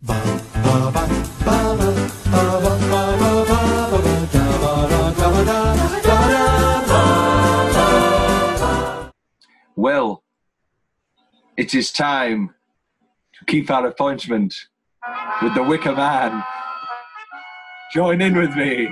Well, it is time to keep our appointment with the Wicker Man. Join in with me.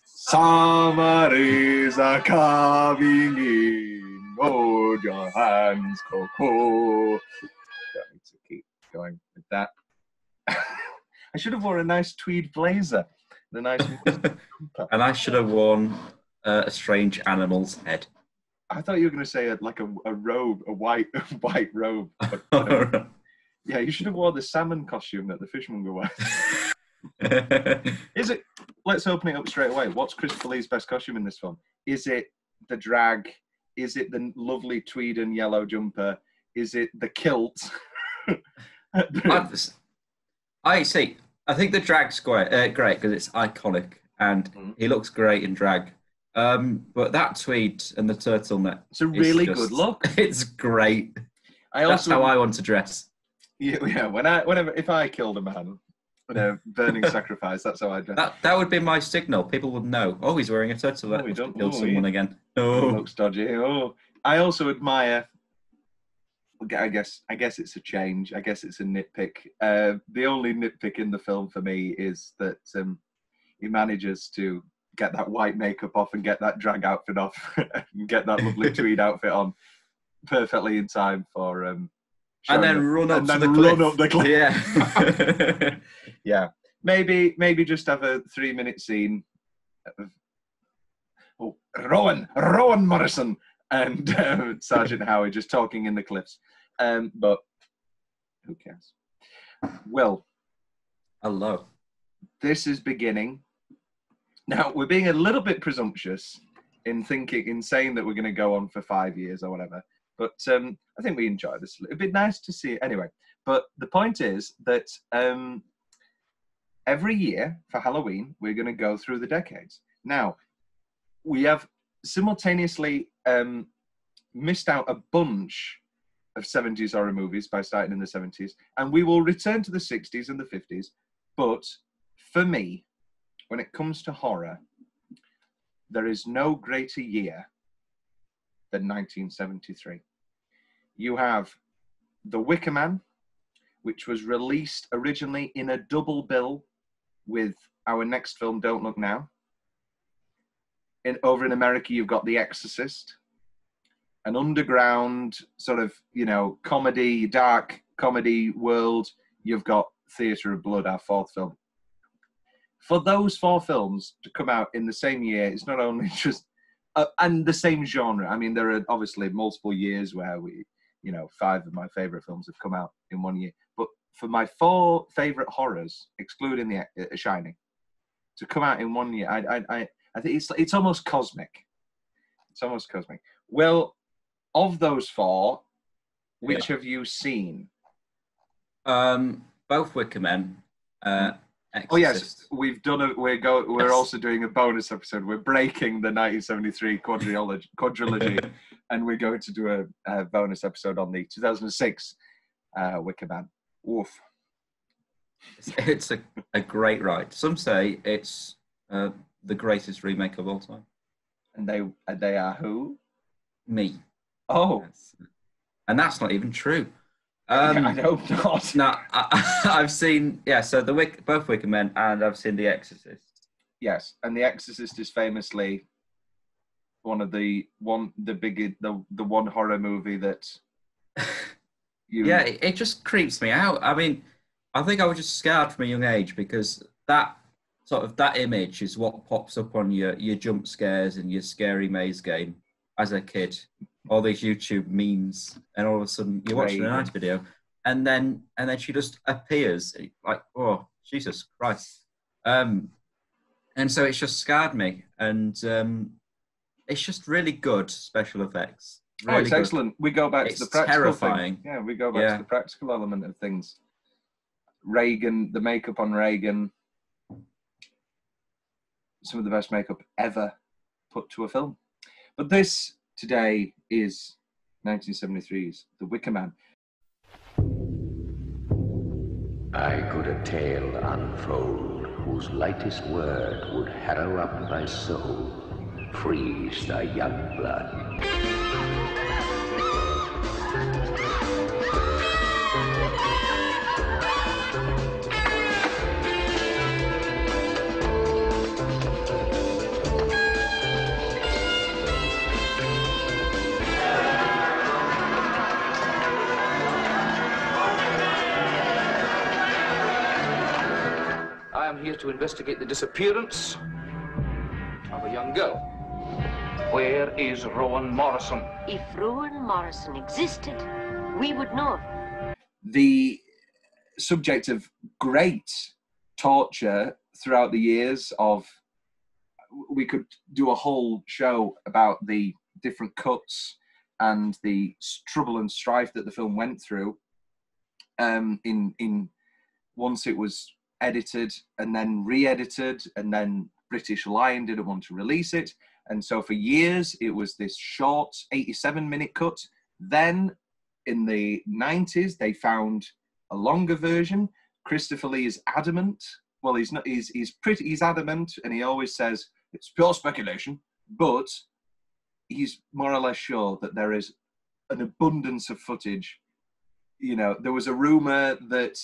Summer is a coming in. Hold your hands, Coco. Don't need to keep going with that. I should have worn a nice tweed blazer. The nice. And I should have worn a strange animal's head. I thought you were going to say a robe, a white robe. Yeah, you should have worn the salmon costume that the fishmonger wears. Is it? Let's open it up straight away. What's Christopher Lee's best costume in this film? Is it the drag? Is it the lovely tweed and yellow jumper? Is it the kilt? I see. I think the drag's great because it's iconic and he looks great in drag. But that tweed and the turtleneck, it's a really good look. It's great. That's how I want to dress. Yeah. If I killed a man in a burning sacrifice, that's how I dress. That would be my signal. People would know. Oh, he's wearing a turtleneck. Oh, he don't killed someone again. Oh, looks dodgy. Oh, I also admire. I guess it's a change. I guess it's a nitpick. The only nitpick in the film for me is that he manages to get that white makeup off and get that drag outfit off and get that lovely tweed outfit on perfectly in time for and then run up the cliff. Yeah. Yeah. Maybe just have a 3-minute scene of Rowan Morrison and Sergeant Howie just talking in the cliffs. But who cares? Well, hello. This is beginning. Now, we're being a little bit presumptuous in saying that we're going to go on for 5 years or whatever. But I think we enjoy this. It'd be nice to see it anyway. But the point is that every year for Halloween, we're going to go through the decades. Now, we have simultaneously missed out a bunch of 70s horror movies by starting in the 70s. And we will return to the 60s and the 50s. But for me, when it comes to horror, there is no greater year than 1973. You have The Wicker Man, which was released originally in a double bill with our next film, Don't Look Now. Over in America, you've got The Exorcist, an underground sort of, comedy, dark comedy world. You've got Theatre of Blood, our fourth film. For those 4 films to come out in the same year, it's not only just, and the same genre. I mean, there are obviously multiple years where 5 of my favourite films have come out in one year. But for my 4 favourite horrors, excluding The Shining, to come out in 1 year, I think it's almost cosmic. It's almost cosmic. Well, of those 4, which have you seen? Both Wicker Men. Exorcist. Oh yes, we've done We're also doing a bonus episode. We're breaking the 1973 quadrilogy, and we're going to do a bonus episode on the 2006 Wicker Man. Woof. It's a great ride. Some say it's the greatest remake of all time. And they are who? Me. Oh. Yes. And that's not even true. I hope not. No, I've seen, so both Wicker Men, and I've seen The Exorcist. Yes, and The Exorcist is famously the one horror movie that Yeah, it just creeps me out. I mean, I think I was just scared from a young age because that image is what pops up on your jump scares and your scary maze game as a kid. All these YouTube memes, and all of a sudden you're watching a nice video, and then she just appears like, oh Jesus Christ, and so it's just scared me, and it's just really good special effects. Really it's excellent. We go back to the practical terrifying. Thing. Yeah, we go back to the practical element of things. Reagan, the makeup on Reagan, some of the best makeup ever put to a film. But this today is 1973's The Wicker Man. I could a tale unfold, whose lightest word would harrow up thy soul, freeze thy young blood. I am here to investigate the disappearance of a young girl. Where is Rowan Morrison? If Rowan Morrison existed, we would know. The subject of great torture throughout the years of... We could do a whole show about the different cuts and the trouble and strife that the film went through in once it was edited and then re-edited, and then British Lion didn't want to release it, and so for years it was this short 87-minute cut. Then in the 90s they found a longer version. Christopher Lee is adamant. Well, he's not. He's adamant, and he always says it's pure speculation, but he's more or less sure that there is an abundance of footage. You know, there was a rumor that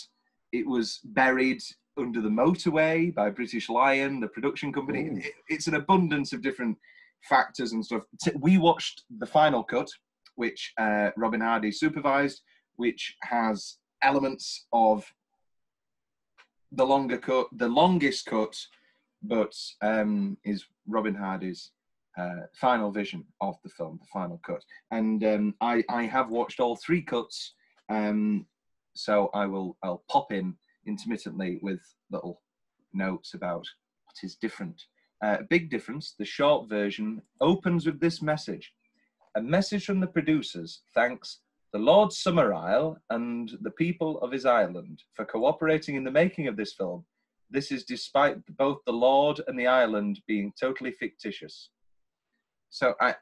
it was buried under the motorway by British Lion, the production company. It's an abundance of different factors and stuff. We watched the final cut, which Robin Hardy supervised, which has elements of the longer cut, the longest cut, but is Robin Hardy's final vision of the film, the final cut. And I have watched all three cuts, so I'll pop in intermittently with little notes about what is different. Big difference, the short version opens with this message. A message from the producers thanks the Lord Summersisle and the people of his island for cooperating in the making of this film. This is despite both the Lord and the island being totally fictitious. So I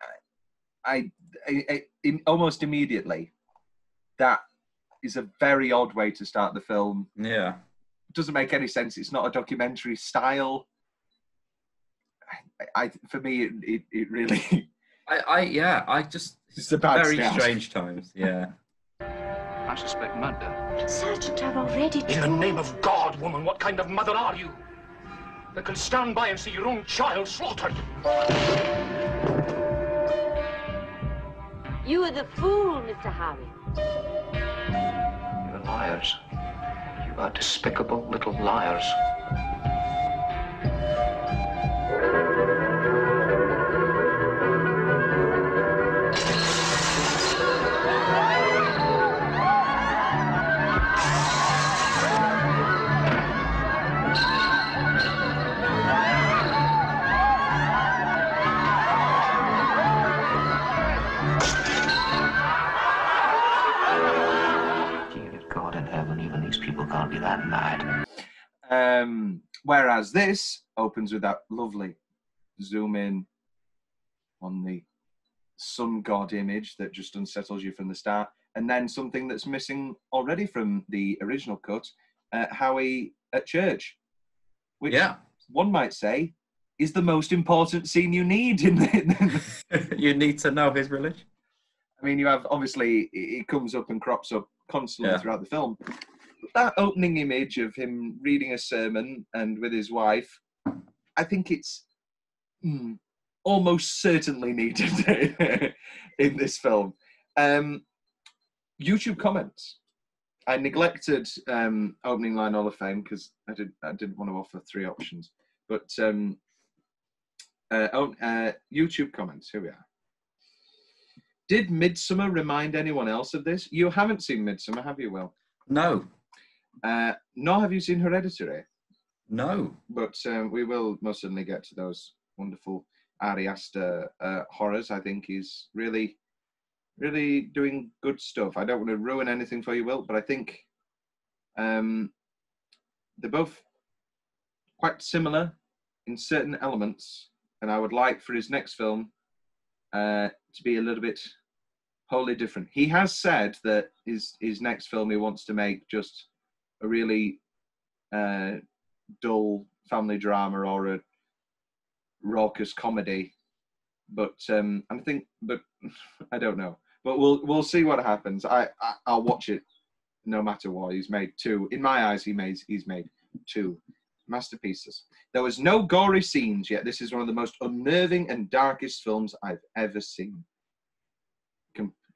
almost immediately, that is a very odd way to start the film. Yeah. It doesn't make any sense. It's not a documentary style. For me, it really... I just... It's a bad very start. Strange times, yeah. I suspect murder. Sergeant, I've already In the name of God, woman, what kind of mother are you that can stand by and see your own child slaughtered? You are the fool, Mr. Howie. You're liars. You are despicable little liars. Can't be that mad. Whereas this opens with that lovely zoom in on the sun god image that just unsettles you from the start, and then something that's missing already from the original cut, Howie at church, which one might say is the most important scene you need in the You need to know his religion. I mean, you have, obviously, it comes up and crops up constantly throughout the film. That opening image of him reading a sermon and with his wife, I think it's almost certainly needed in this film. YouTube comments. I neglected opening line Hall of Fame because I didn't want to offer three options. But YouTube comments, here we are. Did Midsommar remind anyone else of this? You haven't seen Midsommar, have you, Will? No. Nor have you seen Hereditary? No. But we will most certainly get to those wonderful Ari Aster horrors. I think he's really, really doing good stuff. I don't want to ruin anything for you, Will, but I think they're both quite similar in certain elements, and I would like for his next film to be a little bit Wholly different. He has said that his next film he wants to make just a really dull family drama or a raucous comedy. But I think, but I don't know. But we'll see what happens. I'll watch it no matter what. He's made two. In my eyes, he's made two masterpieces. There was no gory scenes yet. This is one of the most unnerving and darkest films I've ever seen.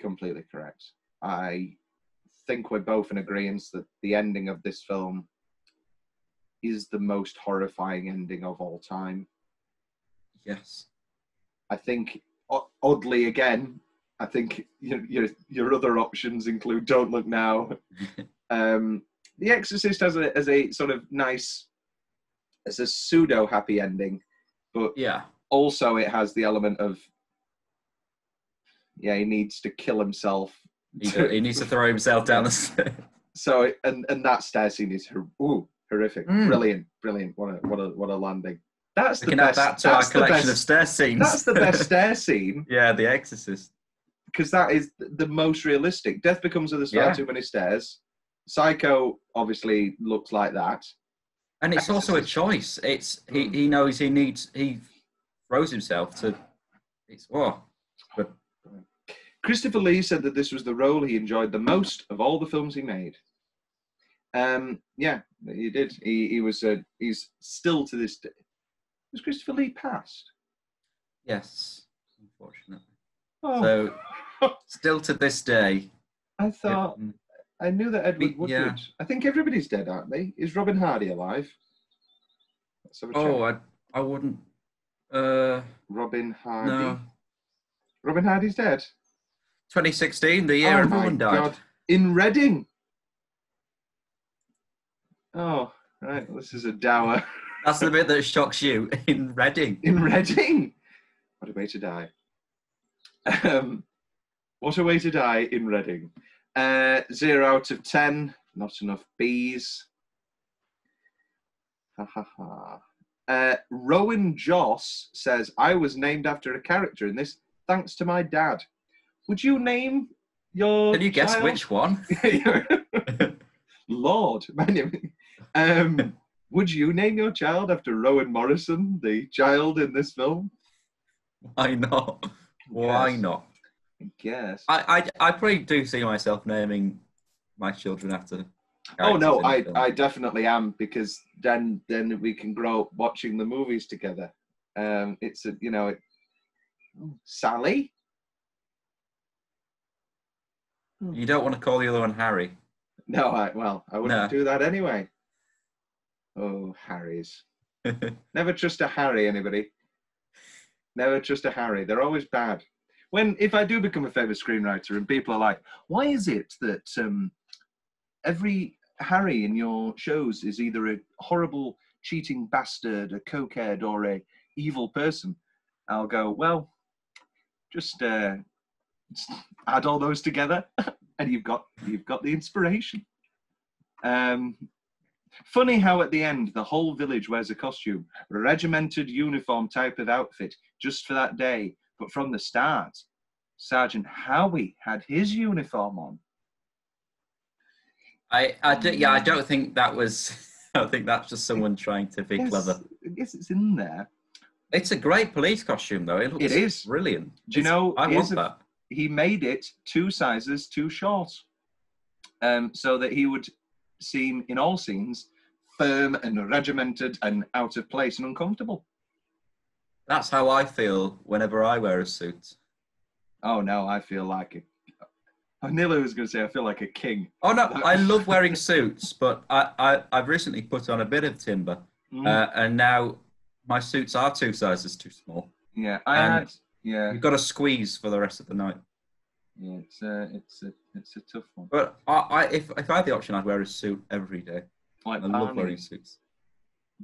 Completely correct. I think we're both in agreement that the ending of this film is the most horrifying ending of all time. Yes. I think, oddly again, I think your other options include Don't Look Now. The Exorcist has a sort of nice, as a pseudo happy ending, but also it has the element of he needs to kill himself. He needs to throw himself down the stairs. So and that stair scene is horrific, brilliant. What a landing. That's the best. Add that to our collection of stair scenes. That's the best stair scene. Yeah, The Exorcist. Because that is the most realistic. Death becomes at the start too many stairs. Psycho obviously looks like that. And it's also a choice. It's he knows he throws himself to. But Christopher Lee said that this was the role he enjoyed the most of all the films he made. He did. He's still to this day. Was Christopher Lee passed? Yes, unfortunately. So, still to this day. I thought, I knew that Edward Woodward. Yeah. I think everybody's dead, aren't they? Is Robin Hardy alive? Let's have a check. I wouldn't. Robin Hardy. No. Robin Hardy's dead? 2016, the year everyone died. God. In Reading. Oh, right. This is a dour. That's the bit that shocks you. In Reading. In Reading? What a way to die. What a way to die in Reading. 0 out of 10. Not enough B's. Ha ha ha. Rowan Joss says, I was named after a character in this thanks to my dad. Would you name your Can you guess child? Which one? Lord. My name. Would you name your child after Rowan Morrison, the child in this film? Why not? Why not? I guess. I probably do see myself naming my children after. Oh no, I definitely am, because then we can grow up watching the movies together. It's Sally. You don't want to call the other one Harry. No, I wouldn't do that anyway. Oh, Harrys. Never trust a Harry, anybody. Never trust a Harry. They're always bad. If I do become a famous screenwriter and people are like, why is it that every Harry in your shows is either a horrible, cheating bastard, a cokehead, or a evil person? I'll go, well, just add all those together and you've got the inspiration. Funny how at the end the whole village wears a costume, a regimented uniform type of outfit just for that day, but from the start Sergeant Howie had his uniform on. I don't think that was I think that's just someone trying to be clever. I guess it's in there. It's a great police costume though. It is brilliant. Do you know I love that. He made it 2 sizes too short. So that he would seem in all scenes firm and regimented and out of place and uncomfortable. That's how I feel whenever I wear a suit. Oh no, I feel like I nearly was going to say I feel like a king. Oh no, I love wearing suits, but I've recently put on a bit of timber, and now my suits are 2 sizes too small. Yeah, you've got to squeeze for the rest of the night. Yeah, it's a tough one. But if I had the option, I'd wear a suit every day. Like I love wearing suits.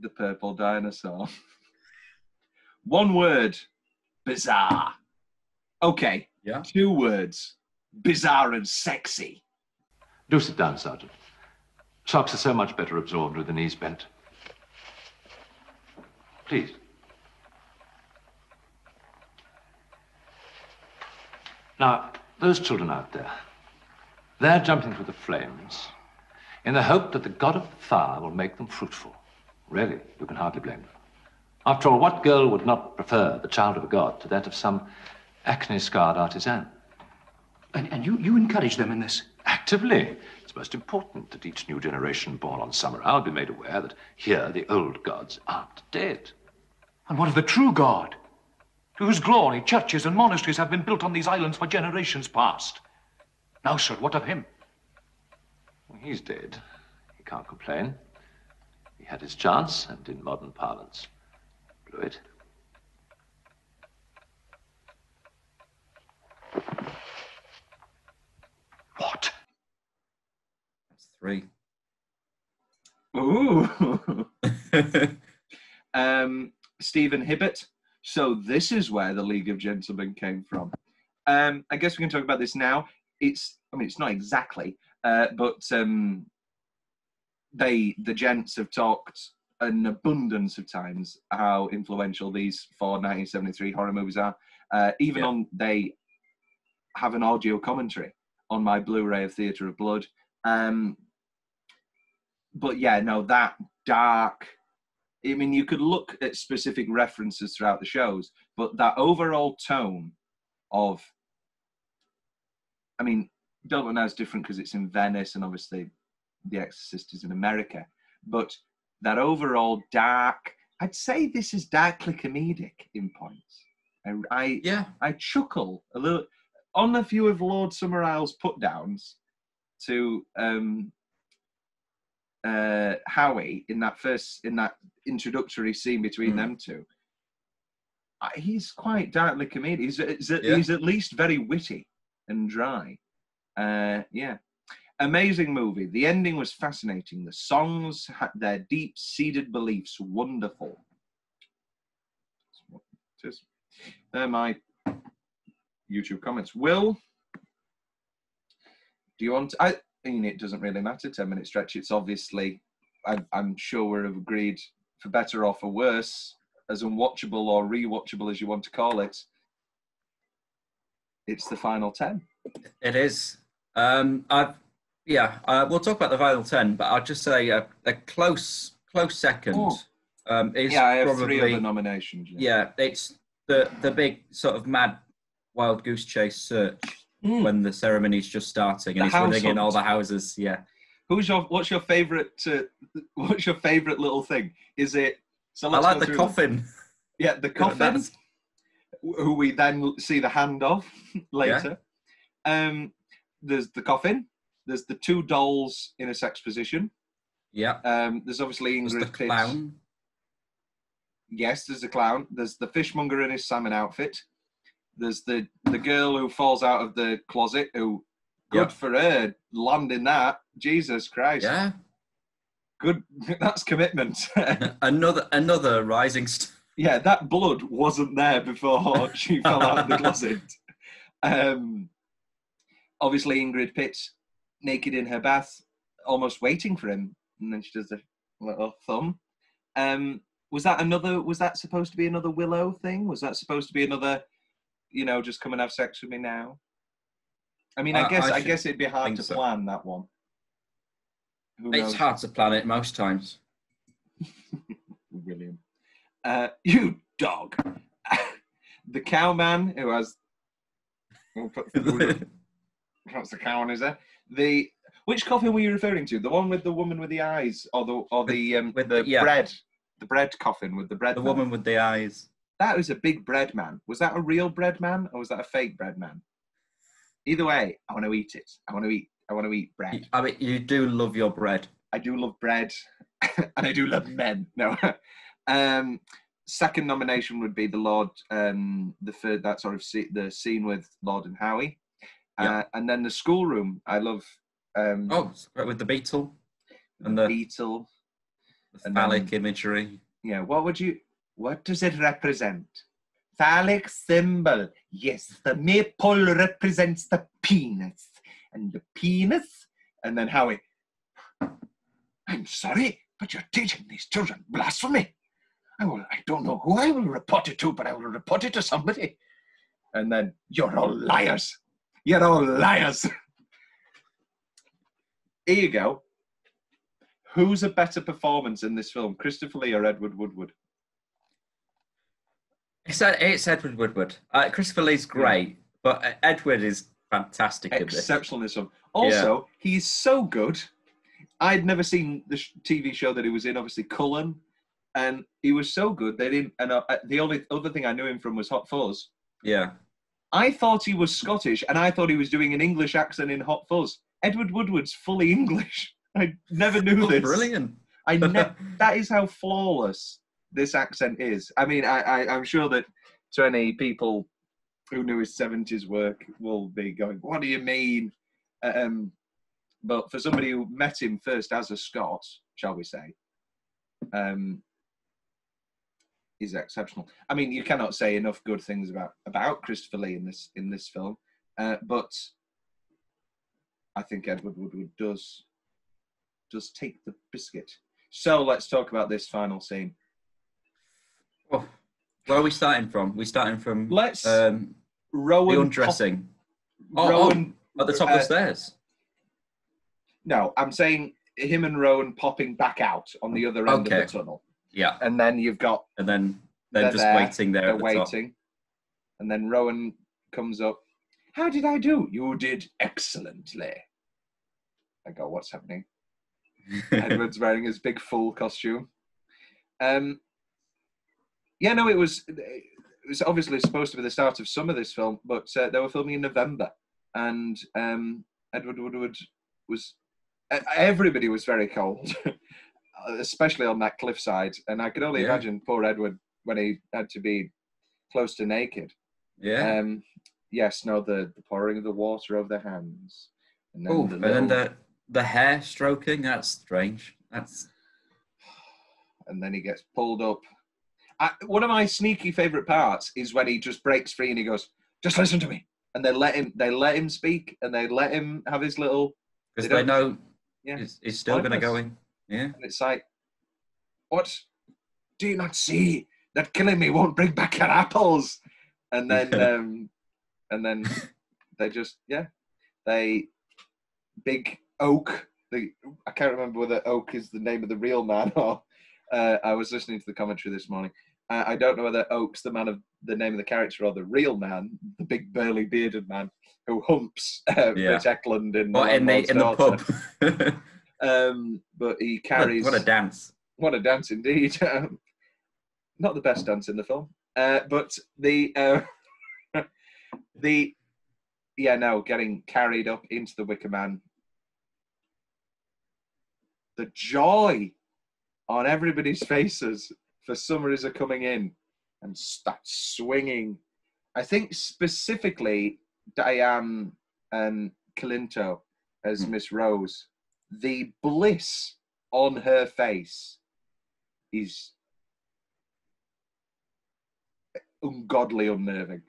The purple dinosaur. One word, bizarre. Okay. Yeah. 2 words, bizarre and sexy. Do sit down, Sergeant. Shocks are so much better absorbed with the knees bent. Please. Now, Those children out there, they're jumping through the flames in the hope that the god of fire will make them fruitful. Really, you can hardly blame them. After all, what girl would not prefer the child of a god to that of some acne-scarred artisan? And you encourage them in this? Actively. It's most important that each new generation born on Summersisle be made aware that here the old gods aren't dead. And what of the true god, to whose glory churches and monasteries have been built on these islands for generations past? Now, sir, what of him? Well, he's dead. He can't complain. He had his chance, and in modern parlance, blew it. What? That's 3. Ooh. Stephen Hibbert. So this is where the League of Gentlemen came from. I guess we can talk about this now. It's not exactly, but the gents have talked an abundance of times how influential these 4 1973 horror movies are. They have an audio commentary on my Blu-ray of Theatre of Blood. But yeah, no, that dark. I mean, you could look at specific references throughout the shows, but that overall tone of, I mean, Don't Now is different because it's in Venice and obviously The Exorcist is in America, but that overall dark, I'd say this is darkly comedic in points. I chuckle a little on a few of Lord Summerisle's put-downs to Howie in that introductory scene between them two. He's quite darkly comedic. He's at least very witty and dry. Amazing movie. The ending was fascinating. The songs had their deep-seated beliefs wonderful. They're my YouTube comments. Will, do you want? I mean, it doesn't really matter. 10-minute stretch. It's obviously. I'm sure we're agreed, for better or for worse, as unwatchable or rewatchable as you want to call it. It's the final 10. It is. We'll talk about the final 10, but I'll just say a close second is I have probably 3 other nominations. Yeah, it's the big sort of mad wild goose chase search when the ceremony's just starting and he's running in all the houses. Yeah. What's your favourite little thing? Is it? So I like the coffin. Yeah, the coffin. Who we then see the hand of later. Yeah. There's the coffin. There's the 2 dolls in a sex position. Yeah. There's obviously Ingrid There's the clown. Yes, there's the clown. There's the fishmonger in his salmon outfit. There's the girl who falls out of the closet. Who, good for her, landing that. Jesus Christ. Yeah. Good. That's commitment. another rising star. Yeah, that blood wasn't there before she fell out of the closet. Obviously, Ingrid Pitt's naked in her bath, almost waiting for him, and then she does the little thumb. Was that supposed to be another Willow thing? Was that supposed to be another, just come and have sex with me now? I mean, I guess it'd be hard to plan that one. It's hard to plan it most times. William. You dog. The cowman who has. That's the cow on his head. Which coffin were you referring to? The one with the woman with the eyes, or the bread? The bread coffin with the bread. The woman with the eyes. That was a big bread man. Was that a real bread man, or was that a fake bread man? Either way, I want to eat it. I want to eat bread. I mean, you do love your bread. I do love bread, and I do love men. No. Second nomination would be the Lord, that sort of the scene with Lord and Howie, and then the schoolroom. I love. With the beetle and the beetle, the phallic imagery. Yeah, what does it represent? Phallic symbol. Yes, the maple represents the penis, and the penis, and then Howie. I'm sorry, but you're teaching these children blasphemy. I don't know who I will report it to, but I will report it to somebody. And then, you're all liars. You're all liars. Here you go. Who's a better performance in this film, Christopher Lee or Edward Woodward? It's Edward Woodward. Christopher Lee's great, but Edward is fantastic in this. Exceptional in this film. Also, he's so good. I'd never seen the TV show that he was in, obviously Cullen, and he was so good. They didn't. And the only other thing I knew him from was Hot Fuzz. Yeah. I thought he was Scottish, and I thought he was doing an English accent in Hot Fuzz. Edward Woodward's fully English. I never knew this. Brilliant. That is how flawless this accent is. I mean, I'm sure that to any people who knew his 70s work will be going, what do you mean? But for somebody who met him first as a Scot, shall we say, he's exceptional. I mean, you cannot say enough good things about Christopher Lee in this film, but I think Edward Woodward does take the biscuit. So let's talk about this final scene. Oh, where are we starting from? We're starting from Rowan the undressing. Rowan at the top of the stairs. No, I'm saying him and Rowan popping back out on the other end of the tunnel. Yeah. And then you've got... And then they're just waiting there at the top. And then Rowan comes up. How did I do? You did excellently. I go, what's happening? Edward's wearing his big fool costume. Yeah, no, it was obviously supposed to be the start of summer, this film, but they were filming in November. And Edward Woodward was... Everybody was very cold, especially on that cliffside. And I could only imagine poor Edward when he had to be close to naked. Yeah. Yes, no, the pouring of the water over their hands. And then the hair stroking, that's strange. And then he gets pulled up. One of my sneaky favourite parts is when he just breaks free and he goes, just listen to me. And they let him speak and they let him have his little... Because they know he's still going to go in. Yeah. And it's like, what? Do you not see that killing me won't bring back your apples? And then, they just, Big Oak. I can't remember whether Oak is the name of the real man or I was listening to the commentary this morning. I don't know whether Oak's the name of the character or the real man, the big burly bearded man who humps Rich Eklund in the pub. But he carries... What a dance. What a dance indeed. Not the best dance in the film. But getting carried up into the Wicker Man. The joy on everybody's faces for Summersisle coming in and start swinging. I think specifically Diane and Calinto as Miss Rose, the bliss on her face is ungodly unnerving.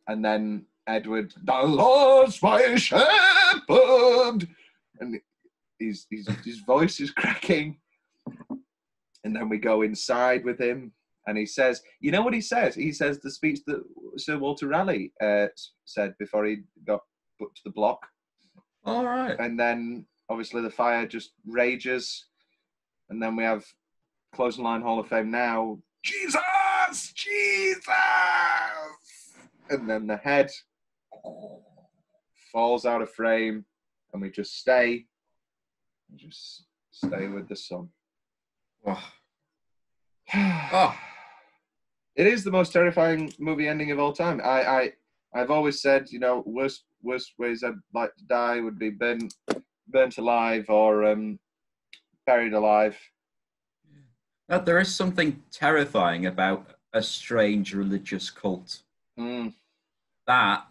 And then Edward, the Lord's my shepherd, and his voice is cracking. And then we go inside with him, and he says, you know what he says? He says the speech that Sir Walter Raleigh said before he got put to the block. All right. And then, obviously, the fire just rages. And then we have Closing Line Hall of Fame now. Jesus! Jesus! And then the head falls out of frame, and we just stay. We just stay with the sun. Oh. It is the most terrifying movie ending of all time. I've always said, worst ways I'd like to die would be burnt alive or buried alive. Now, there is something terrifying about a strange religious cult. That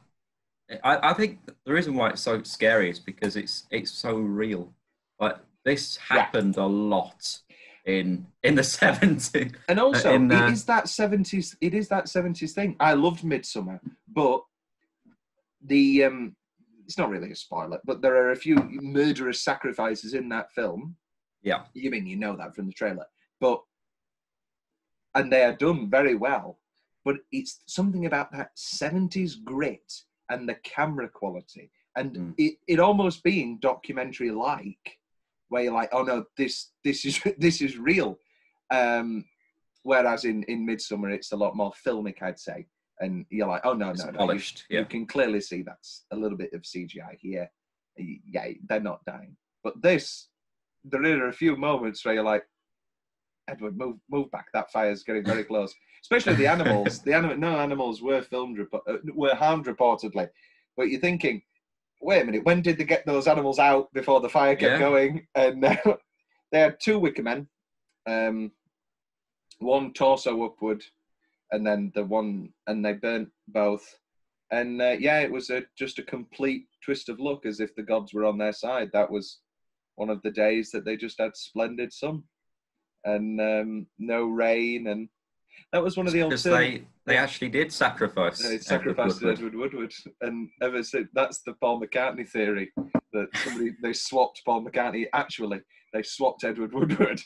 I think the reason why it's so scary is because it's so real. Like, this happened a lot in the 70s. And also, it is that 70s thing. I loved Midsummer, but it's not really a spoiler, but there are a few murderous sacrifices in that film. Yeah. You mean you know that from the trailer. And they are done very well. But it's something about that 70s grit and the camera quality, and it almost being documentary-like, where you're like, oh no, this is real. Whereas in Midsummer, it's a lot more filmic, I'd say. And you're like, oh, no, polished. You can clearly see that's a little bit of CGI here. Yeah, they're not dying. But this, there are a few moments where you're like, Edward, move back. That fire's getting very close. Especially the animals. No animals were harmed reportedly. But you're thinking, wait a minute, when did they get those animals out before the fire kept going? And they had 2 Wicker Men. One torso upward, and then they burnt both. And it was just a complete twist of luck, as if the gods were on their side. That was one of the days that they just had splendid sun and no rain, and that was one of the old. Because they actually did sacrifice. They sacrificed Edward Woodward, and ever since that's the Paul McCartney theory that they swapped Paul McCartney. Actually, they swapped Edward Woodward.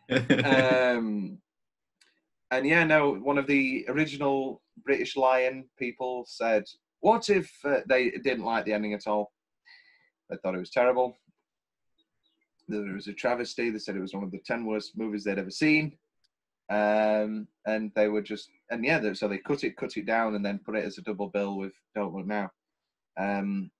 And one of the original British Lion people said, what if they didn't like the ending at all? They thought it was terrible. There was a travesty. They said it was one of the 10 worst movies they'd ever seen. And they were just, so they cut it down and then put it as a double bill with Don't Look Now. One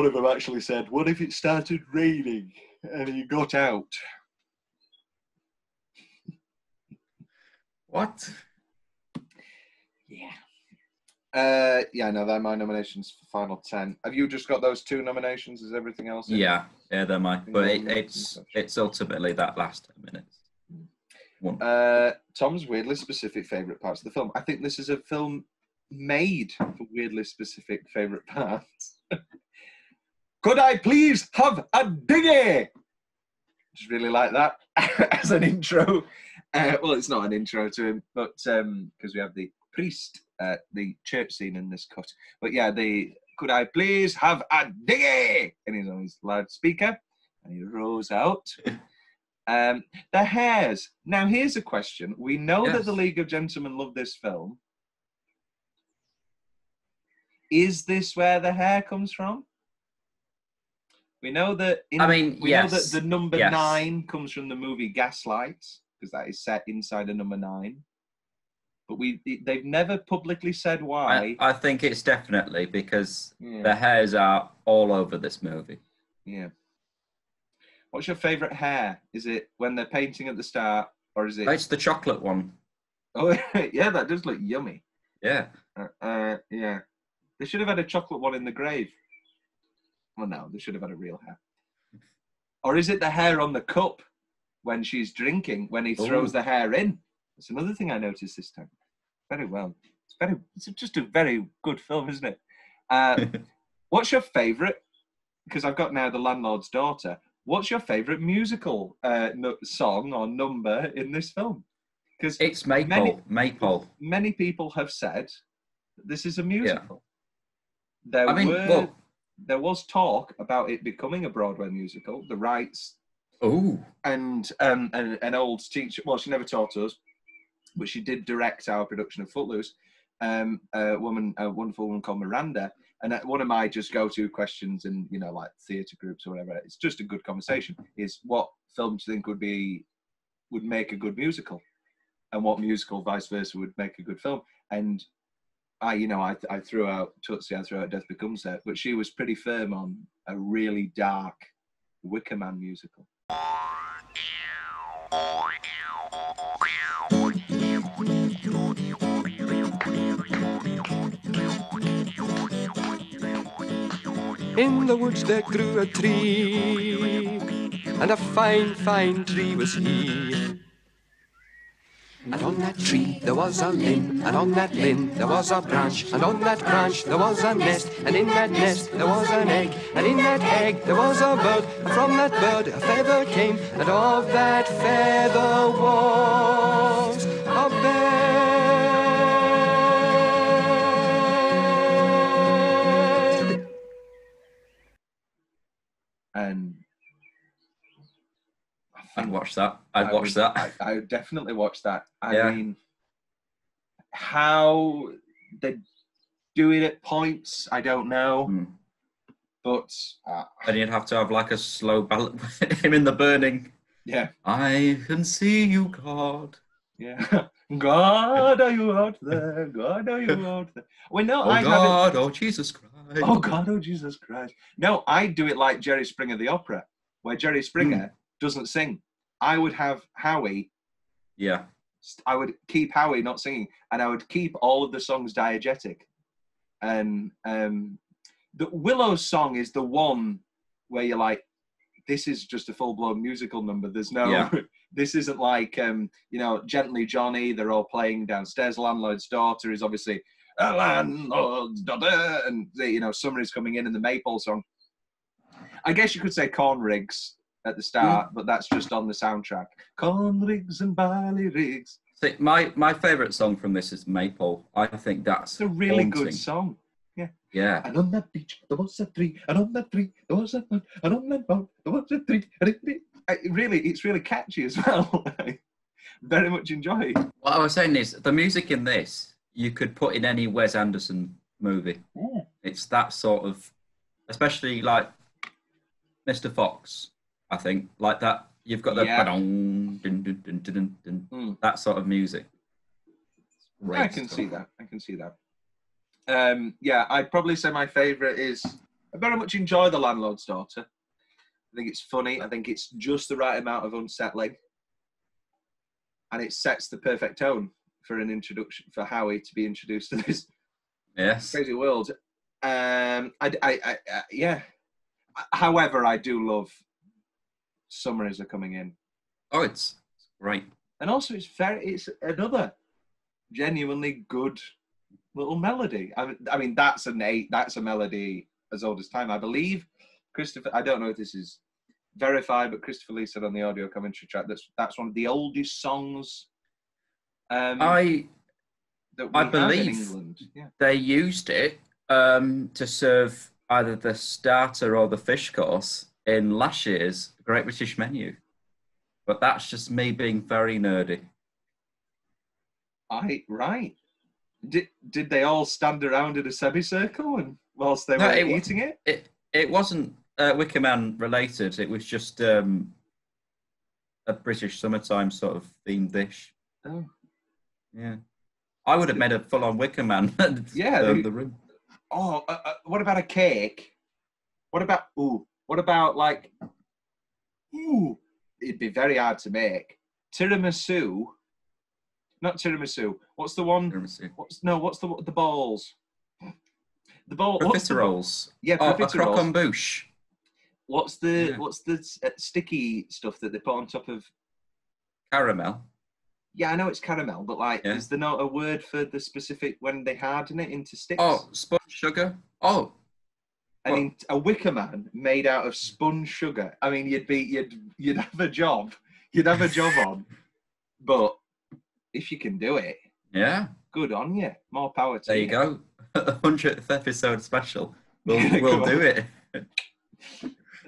of them actually said, what if it started raining and he got out? What? Yeah. They're my nominations for Final 10. Have you just got those 2 nominations? Is everything else in? Yeah, they're mine. But it's ultimately that last 10 minutes. Tom's weirdly specific favourite parts of the film. I think this is a film made for weirdly specific favourite parts. Could I please have a dinghy? Just really like that as an intro. Well, it's not an intro to him, but because we have the priest, the church scene in this cut. But could I please have a dinghy? And he's on his loudspeaker, and he rows out. The hares. Now, here's a question. We know that the League of Gentlemen love this film. Is this where the hair comes from? We know that. We know that the number 9 comes from the movie Gaslight, because that is set inside a number 9. But they've never publicly said why. I think it's definitely because the hairs are all over this movie. Yeah. What's your favourite hair? Is it when they're painting at the start, or is it? It's the chocolate one. Oh yeah, that does look yummy. Yeah. Yeah. They should have had a chocolate one in the grave. Well, no, they should have had a real hair. Or is it the hair on the cup when she's drinking, when he throws the hair in? That's another thing I noticed this time. Very well. It's just a very good film, isn't it? What's your favourite? Because I've got now The Landlord's Daughter. What's your favourite musical song or number in this film? Because it's Maypole. Many people have said that this is a musical. Yeah. There was talk about it becoming a Broadway musical. The rights. Oh. And an old teacher. Well, she never taught us, but she did direct our production of Footloose. A wonderful woman called Miranda. And one of my just go-to questions in, like theatre groups or whatever, it's just a good conversation, is what film do you think would make a good musical? And what musical, vice versa, would make a good film? And I threw out Tootsie, I threw out Death Becomes Her, but she was pretty firm on a really dark Wicker Man musical. In the woods there grew a tree, and a fine, fine tree was he. And on that tree there was a limb, and on that limb there was a branch, and on that branch there was a nest, and in that nest there was an egg, and in that egg there was a bird, and from that bird a feather came, and of that feather was a bed. And I'd watch that. I'd watch that. I would definitely watch that. I mean, how they do it at points, I don't know. But and you'd have to have like a slow ballad with him in the burning. Yeah. I can see you, God. Yeah. God, are you out there? God, are you out there? Well, no, oh, God, oh, Jesus Christ. Oh, God, oh, Jesus Christ. No, I do it like Jerry Springer, the opera, where Jerry Springer doesn't sing. I would have Howie. Yeah. I would keep Howie not singing, and I would keep all of the songs diegetic. And the Willow's song is the one where you're like, this is just a full-blown musical number. There's no, this isn't like, Gently Johnny, they're all playing downstairs. Landlord's Daughter is obviously a landlord's daughter, and Summer is coming in, and the Maypole song. I guess you could say Corn Rigs at the start, but that's just on the soundtrack. Corn Rigs and Barley Rigs. See, my favourite song from this is Maypole. I think that's a really haunting. Good song. Yeah. And on that beach, there was a tree, and on that tree, there was a boat, and on that boat, there was a tree. It's really catchy as well. Very much enjoyed. What I was saying is, the music in this, you could put in any Wes Anderson movie. Yeah. It's that sort of, especially like Mr. Fox, I think, like that. You've got the that sort of music. I can see that. I'd probably say my favourite is, I very much enjoy The Landlord's Daughter. I think it's funny. I think it's just the right amount of unsettling. And it sets the perfect tone for an introduction, for Howie to be introduced to this crazy world. However, I do love Summersisle coming in. Oh, it's great. And also it's another genuinely good little melody. I mean, that's a melody as old as time. I believe Christopher, I don't know if this is verified, but Christopher Lee said on the audio commentary track that's one of the oldest songs I believe they used it to serve either the starter or the fish course in last year's Great British Menu. But that's just me being very nerdy. Right. Did they all stand around in a semicircle and whilst they were eating it? It wasn't Wicker Man related. It was just a British summertime sort of themed dish. Oh. Yeah. I would have made a full-on Wicker Man. The room. Oh, what about a cake? What about like, it'd be very hard to make. Tiramisu. Not tiramisu. What's the one? Tiramisu. What's the balls? The ball. Profiteroles. Yeah, profiteroles. A croque-en-bouche. What's the sticky stuff that they put on top of? Caramel. Yeah, I know it's caramel, but is there not a word for the specific when they harden it into sticks? Oh, sponge sugar. Oh. I mean, a Wicker Man made out of spun sugar. I mean, you'd have a job. You'd have a job on. But if you can do it, good on you. More power to you. There you go. The 100th episode special. We'll do it. And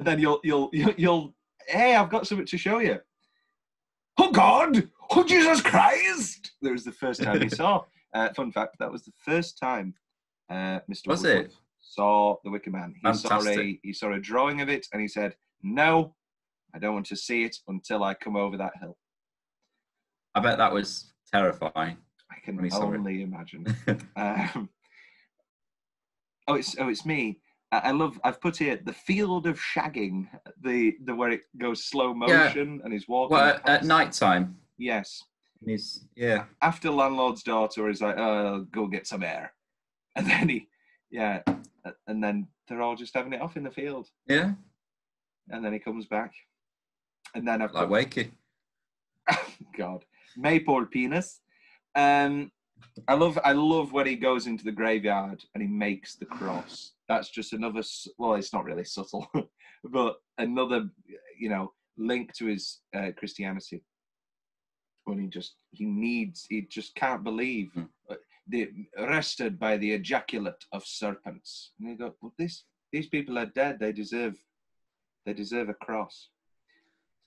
then you'll. Hey, I've got something to show you. Oh God! Oh Jesus Christ! That was the first time he saw. Fun fact: that was the first time Mr. Woodward saw the Wicker Man. He saw a drawing of it, and he said, "No, I don't want to see it until I come over that hill." I bet that was terrifying. I can only imagine. It's me. I've put here the field of shagging, the where it goes slow motion and he's walking. Well, at night time. Yes. He's After Landlord's Daughter, he's like, "Oh, go get some air," and then and then they're all just having it off in the field. Yeah. And then he comes back, and then like Wakey. God, Maypole penis. I love when he goes into the graveyard and he makes the cross. That's just another. Well, it's not really subtle, but another, link to his Christianity. When he just can't believe arrested by the ejaculate of serpents. And you go, well, these people are dead. They deserve a cross.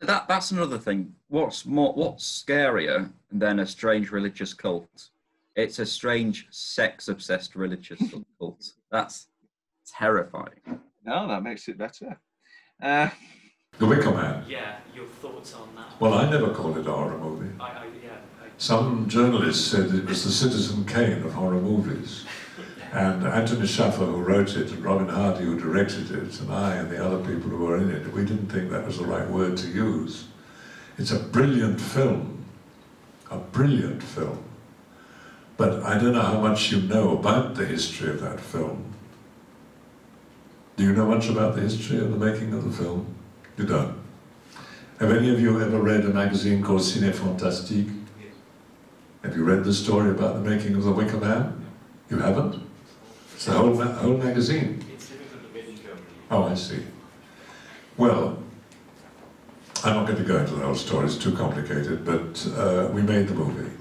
So that's another thing. What's scarier than a strange religious cult? It's a strange, sex-obsessed religious cult. That's terrifying. No, that makes it better. The Wicker Man. Yeah, your thoughts on that? Well, I never called it a horror movie. Some journalists said it was the Citizen Kane of horror movies. And Anthony Shaffer, who wrote it, and Robin Hardy, who directed it, and I and the other people who were in it, we didn't think that was the right word to use. It's a brilliant film. A brilliant film. But I don't know how much you know about the history of that film. Do you know much about the history of the making of the film? You don't. Have any of you ever read a magazine called Ciné Fantastique? Yes. Have you read the story about the making of the Wicker Man? You haven't? It's the whole magazine. It's difficult to read in Germany. Oh, I see. Well, I'm not going to go into the whole story, it's too complicated, but we made the movie.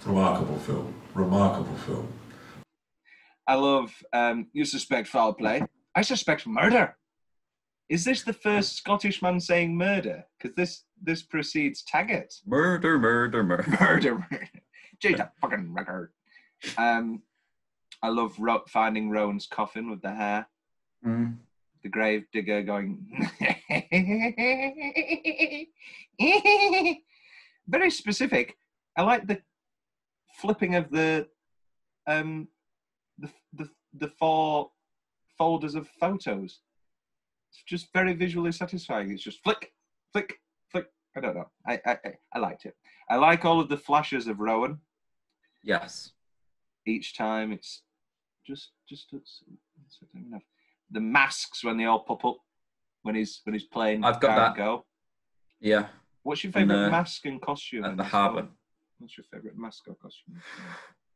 Remarkable film. Remarkable film. I love, you suspect foul play. I suspect murder. Is this the first Scottish man saying murder? Because this precedes Taggart. Murder, murder, murder. Murder, murder. Gee, that fucking record. I love finding Rowan's coffin with the hair. Mm. The grave digger going... Very specific. I like the flipping of the four folders of photos. It's just very visually satisfying. It's just flick, flick, flick. I don't know. I liked it. I like all of the flashes of Rowan. Yes. Each time it's just enough. The masks when they all pop up when he's playing. I've got that. Go. Yeah. What's your favourite mask and costume? At the harbour. What's your favourite mask or costume?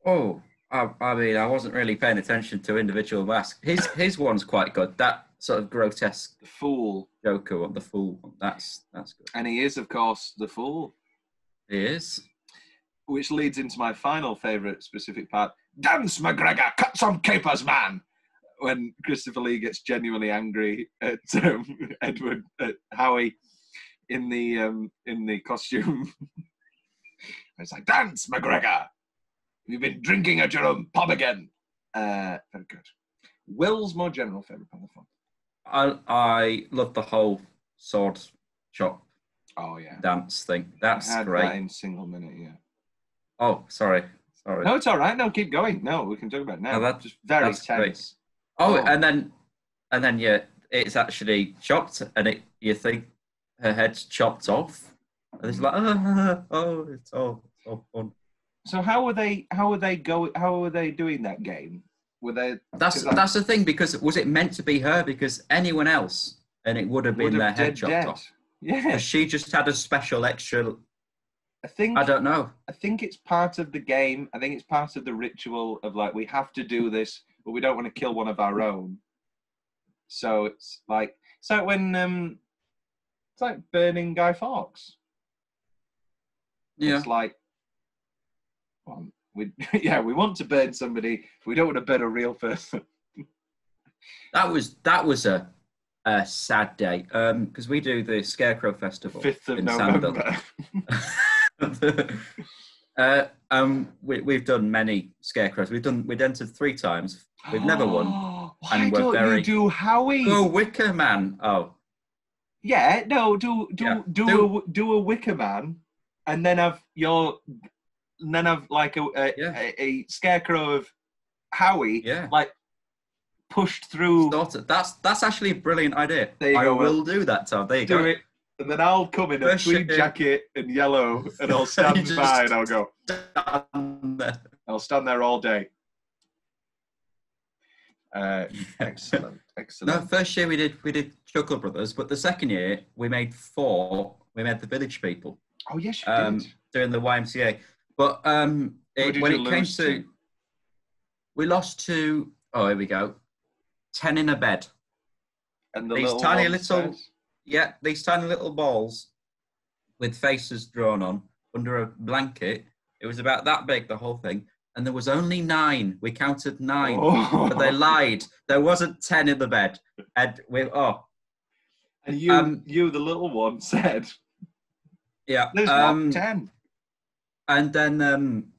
Oh, I mean, I wasn't really paying attention to individual masks. His one's quite good. That sort of grotesque. The Fool. Joker one, the Fool one. That's good. And he is, of course, the Fool. He is. Which leads into my final favourite specific part. Dance, McGregor! Cut some capers, man! When Christopher Lee gets genuinely angry at Howie in the costume. It's like, dance, McGregor! You've been drinking at your own pub again. Very good. Will's more general favourite part of the film. I love the whole sword chop. Oh yeah. Dance thing. That's I had great. That in single minute, yeah. Oh, sorry. No, it's all right. No, keep going. No, we can talk about it now. No, just very tense. Great. Oh, and then yeah, it's actually chopped, and you think her head's chopped off, and it's like, oh, it's all fun. So how were they doing that game? Were they? That's the thing, because was it meant to be her? Because anyone else, and it would have been their head chopped off. Yeah. She just had a special extra. I don't know. I think it's part of the game. I think it's part of the ritual of like, we have to do this, but we don't want to kill one of our own. So it's like when it's like burning Guy Fawkes. Yeah. It's like, well, we want to burn somebody, but we don't want to burn a real person. That was a sad day, because we do the Scarecrow Festival 5th of in November. We've done many scarecrows. We've entered 3 times. We've never won. Why don't you do Howie? Oh, Wicker Man. Oh, yeah. No, do a Wicker Man, and then have like a scarecrow of Howie. Yeah. Like pushed through. That's actually a brilliant idea. There you go. I will do that, Tom. There you go. Do it. And then I'll come in a tweed jacket and yellow, and I'll stand by and I'll go. I'll stand there all day. Excellent. No, first year we did Chuckle Brothers, but the second year we made 4. We made the Village People. Oh yes, you did. Doing the YMCA, but when it came to, we lost to. Oh, here we go. 10 in a bed. And the these tiny little balls with faces drawn on under a blanket. It was about that big, the whole thing. And there was only 9. We counted 9. Oh. But they lied. There wasn't 10 in the bed. And you, the little one, said, yeah, there's not 10. And then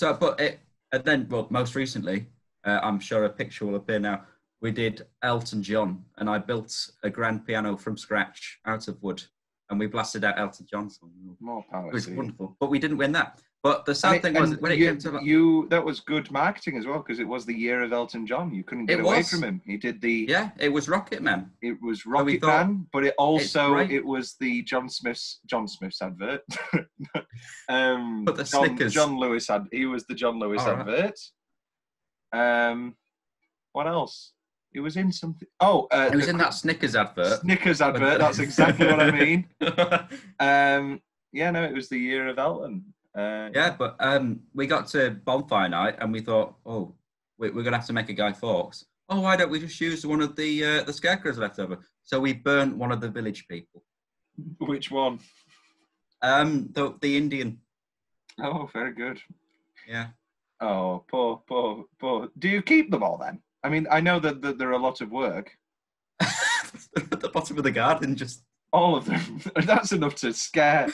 And then, well, most recently, I'm sure a picture will appear now. We did Elton John, and I built a grand piano from scratch out of wood, and we blasted out Elton John song. More power. It was wonderful, but we didn't win that. But the sad thing was when it came to that was good marketing as well, because it was the year of Elton John. You couldn't get away from him. He did the it was Rocket Man. It was Rocket Man, but it was the John Smith's advert. But the Snickers. John Lewis he was the John Lewis advert. What else? It was in something. It was in that Snickers advert. Snickers advert. That's exactly what I mean. It was the year of Elton. But we got to bonfire night and we thought, we're going to have to make a Guy Fawkes. Why don't we just use one of the scarecrows left over? So we burnt one of the village people. Which one? The Indian. Oh, very good. Yeah. Oh, poor. Do you keep them all then? I mean, I know that they're a lot of work. At the bottom of the garden, just... All of them. That's enough to scare...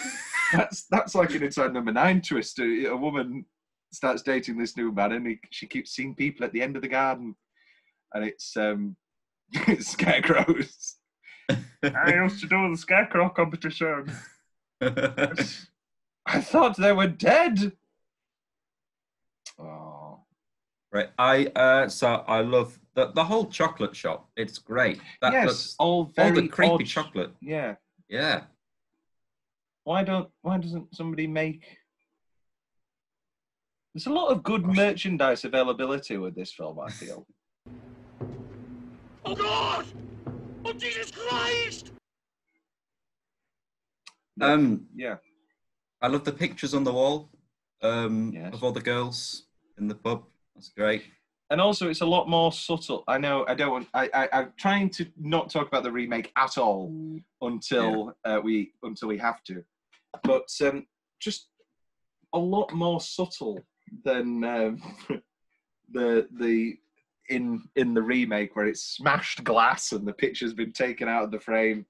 That's like an Inside Number 9 twist. A woman starts dating this new man, and she keeps seeing people at the end of the garden, and it's scarecrows. I used to do the scarecrow competition. I thought they were dead. Oh, right. I love the whole chocolate shop. It's great. All the creepy odd chocolate. Yeah. Yeah. Why doesn't somebody make... There's a lot of good merchandise availability with this film, I feel. Oh, God! Oh, Jesus Christ! Yeah. I love the pictures on the wall of all the girls in the pub. That's great. And also, it's a lot more subtle. I know I'm trying to not talk about the remake at all until we have to. But just a lot more subtle than the in the remake, where it's smashed glass and the picture's been taken out of the frame.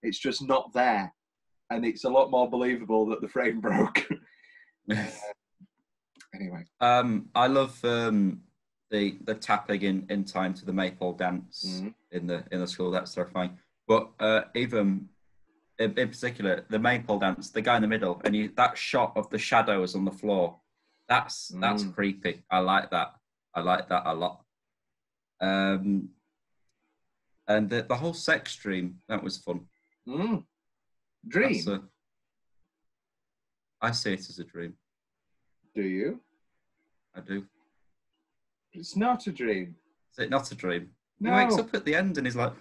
It's just not there, and it's a lot more believable that the frame broke. Anyway, I love the tapping in time to the maypole dance in the school. That's terrifying. But even in particular, the maypole dance, the guy in the middle, and that shot of the shadows on the floor, that's creepy. I like that a lot. And the whole sex dream, that was fun. Dream? I see it as a dream. Do you? I do. It's not a dream. Is it not a dream? No. He wakes up at the end and he's like,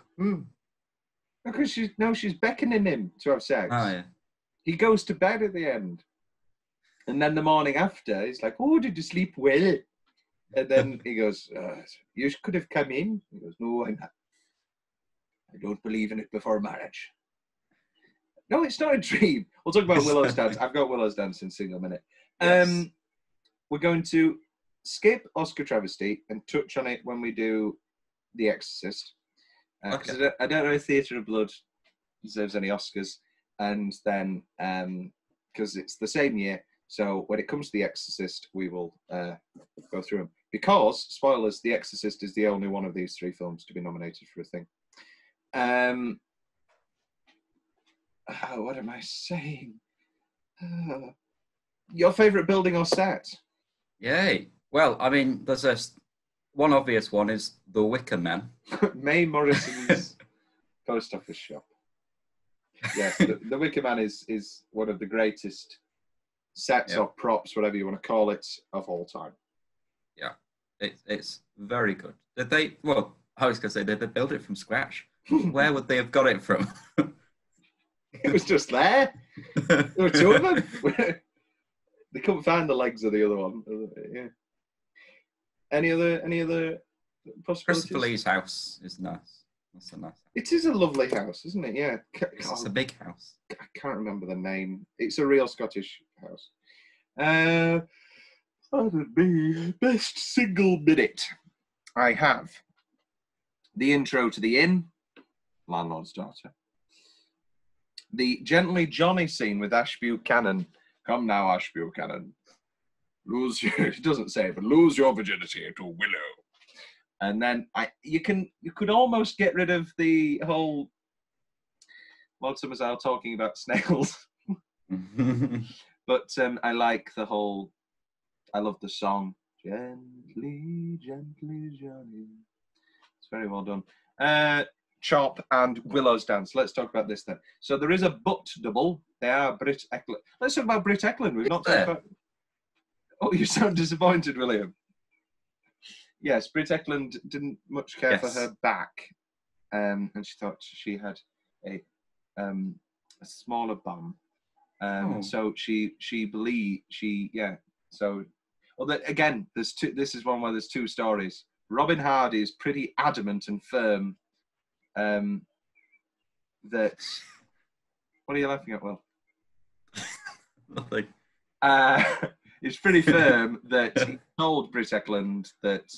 Because she's beckoning him to have sex. Oh, yeah. He goes to bed at the end. And then the morning after, he's like, did you sleep well? And then he goes, you could have come in. He goes, no, I'm not. I don't believe in it before marriage. No, it's not a dream. We'll talk about Willow's dance. I've got Willow's dance in a single minute. Yes. We're going to skip Oscar travesty and touch on it when we do The Exorcist. Because I don't know if Theatre of Blood deserves any Oscars. And then, because it's the same year, so when it comes to The Exorcist, we will go through them. Because, spoilers, The Exorcist is the only one of these three films to be nominated for a thing. What am I saying? Your favourite building or set? Yay. Well, I mean, there's one obvious one is the Wicker Man. Mae Morrison's post office shop. Yes, the Wicker Man is one of the greatest sets or props, whatever you want to call it, of all time. Yeah, it's very good. Did they? Well, I was going to say, did they build it from scratch? Where would they have got it from? It was just there. There were two of them. They couldn't find the legs of the other one. Yeah. Any other possibilities? Christopher Lee's house is nice. That's a nice house. It is a lovely house, isn't it? Yeah. It's a big house. I can't remember the name. It's a real Scottish house. That would be best single minute. I have the intro to The Inn, Landlord's Daughter. The Gently Johnny scene with Ash Buchanan. Come now, Ash Buchanan. lose your, it doesn't say, but lose your virginity to Willow. And then you could almost get rid of the whole Lord Summersisle talking about snails. But I like the whole, I love the song. Gently, gently, Johnny. It's very well done. Chop and Willow's dance. Let's talk about this then. So there is a butt double. They are Britt Eklund. Let's talk about Britt Eklund. We've not talked about... Oh, you sound disappointed, William. Yes, Britt Eklund didn't much care for her back. And she thought she had a smaller bum. So she believed, so... Well, again, there's two. This is one where there's two stories. Robin Hardy is pretty adamant and firm that... What are you laughing at, Will? Nothing. He's pretty firm that he told Britt Eklund that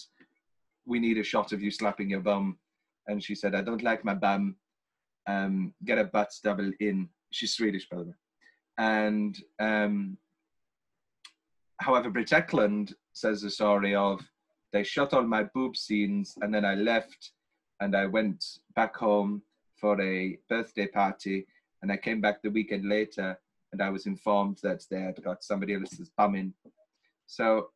we need a shot of you slapping your bum. And she said, I don't like my bum. Get a butt double in. She's Swedish, by the way. And... however, Britt Eklund says the story of, they shot all my boob scenes and then I left and I went back home for a birthday party and I came back the weekend later and I was informed that they had got somebody else's bum in. So,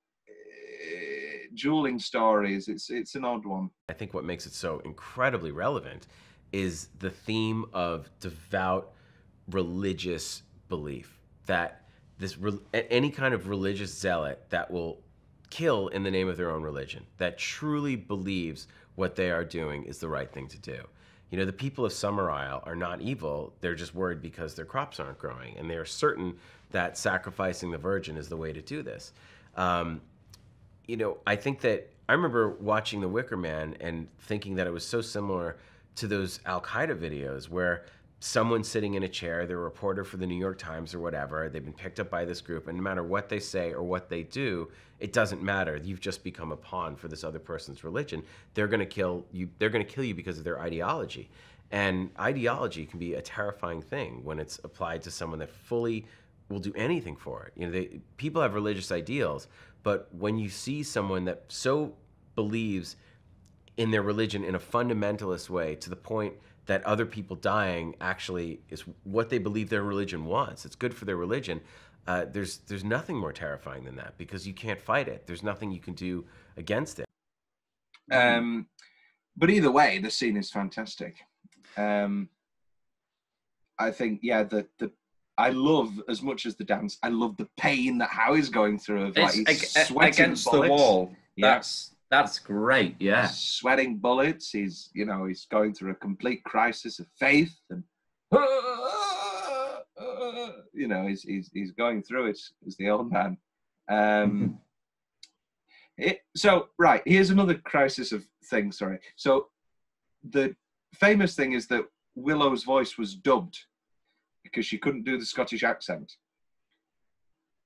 dueling stories, it's an odd one. I think what makes it so incredibly relevant is the theme of devout religious belief, that any kind of religious zealot that will kill in the name of their own religion, that truly believes what they are doing is the right thing to do. You know, the people of Summersisle are not evil. They're just worried because their crops aren't growing, and they are certain that sacrificing the virgin is the way to do this. You know, I think that I remember watching The Wicker Man and thinking that it was so similar to those Al-Qaeda videos where someone's sitting in a chair, they're a reporter for the New York Times or whatever, they've been picked up by this group, and no matter what they say or what they do, it doesn't matter. You've just become a pawn for this other person's religion. They're going to kill you. They're going to kill you because of their ideology. And ideology can be a terrifying thing when it's applied to someone that fully will do anything for it. You know, people have religious ideals, but when you see someone that so believes in their religion in a fundamentalist way to the point that other people dying actually is what they believe their religion wants, it's good for their religion, there's nothing more terrifying than that, because you can't fight it. There's nothing you can do against it. But either way, the scene is fantastic. I think, yeah, I love, as much as the dance, I love the pain that Howie's going through of, like, he's sweating against bullets. The wall. Yeah. That's great, yeah. He's sweating bullets. He's, you know, he's going through a complete crisis of faith, and you know, he's going through it as the old man. So, right, here's another crisis of things. Sorry. So, the famous thing is that Willow's voice was dubbed because she couldn't do the Scottish accent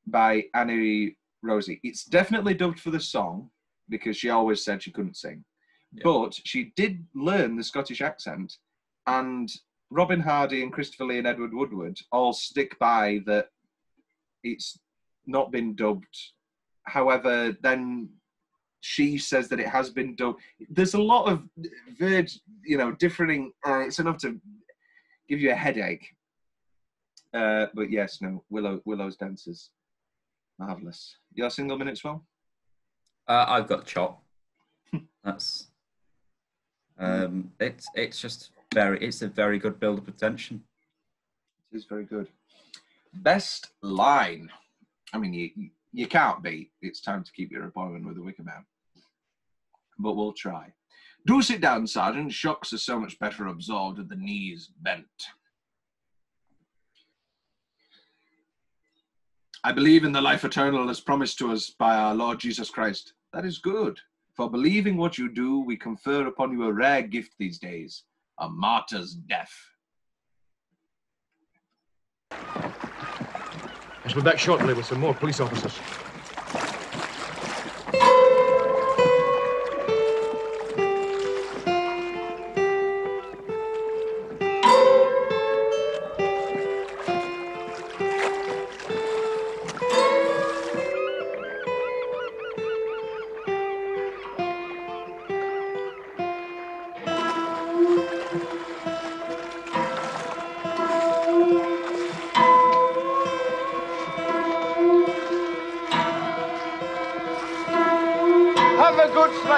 by Annie Rosie. It's definitely dubbed for the song, because she always said she couldn't sing. Yeah. But she did learn the Scottish accent, and Robin Hardy and Christopher Lee and Edward Woodward all stick by that it's not been dubbed. However, then she says that it has been dubbed. There's a lot of differing. It's enough to give you a headache. But yes, no, Willow's dance is marvellous. Your single minutes, Will? I've got Chop. That's it's just it's a very good build-up of tension. It is very good. Best line. I mean, you can't beat "It's time to keep your appointment with the Wicker Man," but we'll try. Do sit down, Sergeant. Shocks are so much better absorbed with the knees bent. I believe in the life eternal as promised to us by our Lord Jesus Christ. That is good. For believing what you do, we confer upon you a rare gift these days, a martyr's death. I shall be back shortly with some more police officers.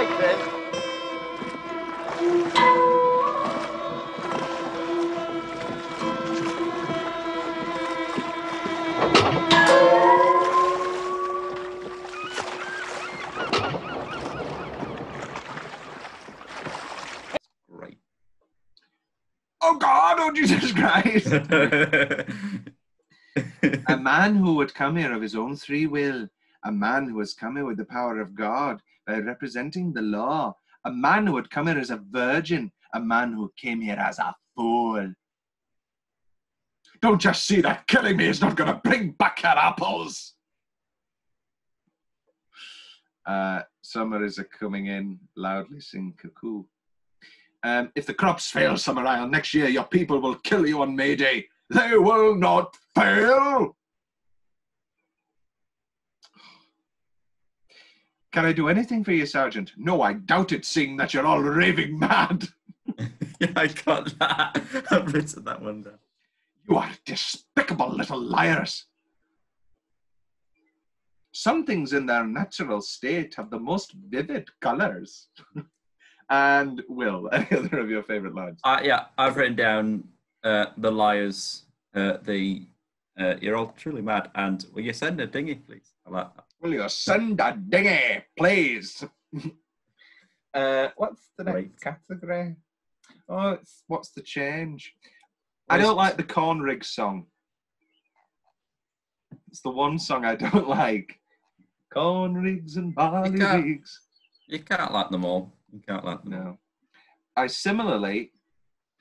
right then. Great. Oh God! Oh Jesus Christ! A man who would come here of his own free will, a man who has come here with the power of God by representing the law, a man who would come here as a virgin, a man who came here as a fool. Don't you see that killing me is not going to bring back your apples? Summer is coming in, loudly sing cuckoo. If the crops fail, Summersisle, next year your people will kill you on May Day. They will not fail. Can I do anything for you, Sergeant? No, I doubt it, seeing that you're all raving mad. Yeah, I got that. I've written that one down. You are despicable little liars. Some things in their natural state have the most vivid colours. And Will, any other of your favourite lines? Yeah, I've written down the liars, you're all truly mad, and will you send a dinghy, please? I like that. Will you send a dinghy, please? What's the next category? Oh, what's the change? I don't like the corn rig song. It's the one song I don't like. Corn rigs and barley rigs. You can't like them all. You can't like them all. I similarly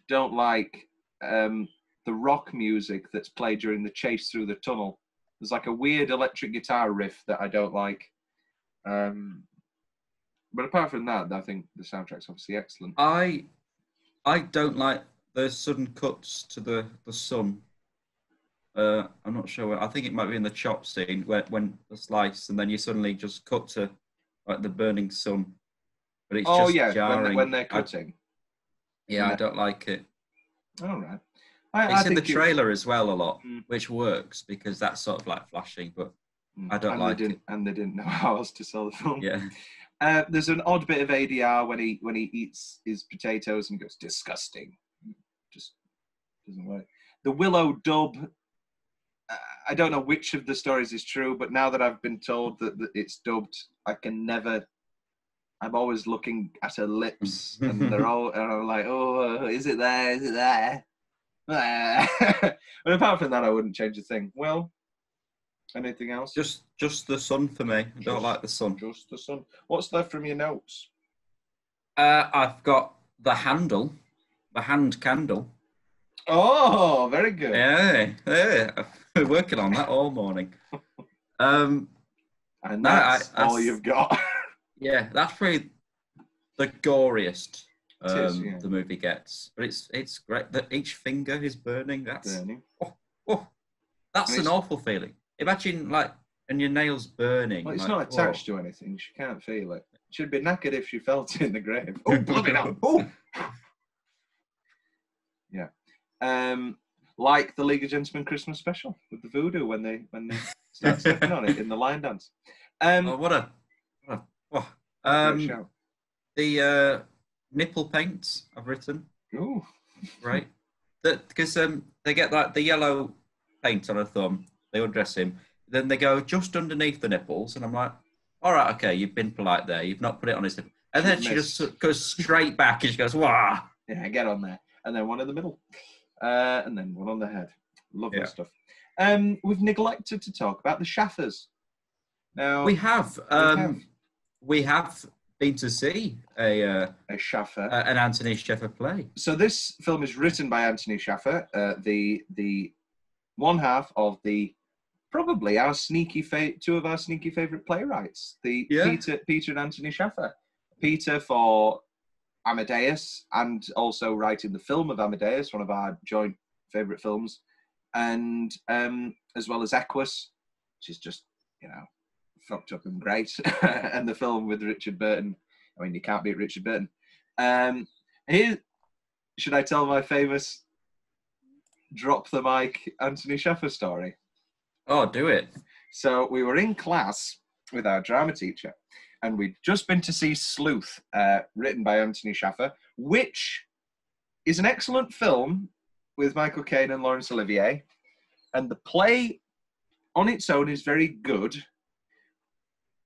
don't like the rock music that's played during the chase through the tunnel. There's like a weird electric guitar riff that I don't like. But apart from that, I think the soundtrack's obviously excellent. I don't like the sudden cuts to the sun. I'm not sure. I think it might be in the chop scene when the slice, and then you suddenly just cut to like the burning sun. But it's just jarring. When they're cutting. I don't like it. All right. It's in the trailer as well a lot, which works because that's sort of like flashing, but I don't like it. And they didn't know how else to sell the film. Yeah. There's an odd bit of ADR when he eats his potatoes and goes, disgusting. Just doesn't work. The Willow dub, I don't know which of the stories is true, but now that I've been told that it's dubbed, I'm always looking at her lips, and and I'm like, oh, is it there? Is it there? But apart from that, I wouldn't change a thing. Well, anything else? Just the sun for me. I don't like the sun. Just the sun. What's left from your notes? I've got the hand candle. Oh, very good. Yeah. We're working on that all morning. And that's all you've got. Yeah, that's probably the goriest the movie gets. But it's great that each finger is burning. That's burning. That's an awful feeling. Imagine and your nails burning. Well, it's not attached to anything. She can't feel it. She'd be knackered if she felt it in the grave. Oh, bloody hell! Oh. Yeah. Like the League of Gentlemen Christmas special with the voodoo when they start stepping on it in the line dance. The nipple paints I've written. Ooh. Right. Because they get the yellow paint on her thumb. They undress him. Then they go just underneath the nipples, and I'm like, all right, okay, you've been polite there. You've not put it on his nipple. And then she just goes straight back, and she goes, wah. Yeah, get on there. And then one in the middle. And then one on the head. Lovely stuff. We've neglected to talk about the Shaffers. Now we have been to see a Schaffer, an Anthony Schaffer play. So this film is written by Anthony Schaffer, the one half of probably two of our sneaky favourite playwrights, Peter and Anthony Schaffer. Peter for Amadeus, and also writing the film of Amadeus, one of our joint favourite films, and as well as Equus, which is just fucked up and great, and the film with Richard Burton. I mean, you can't beat Richard Burton. Should I tell my famous drop the mic Anthony Schaffer story? Oh, do it. So we were in class with our drama teacher, and we'd just been to see Sleuth, written by Anthony Shaffer, which is an excellent film with Michael Caine and Laurence Olivier. And the play on its own is very good.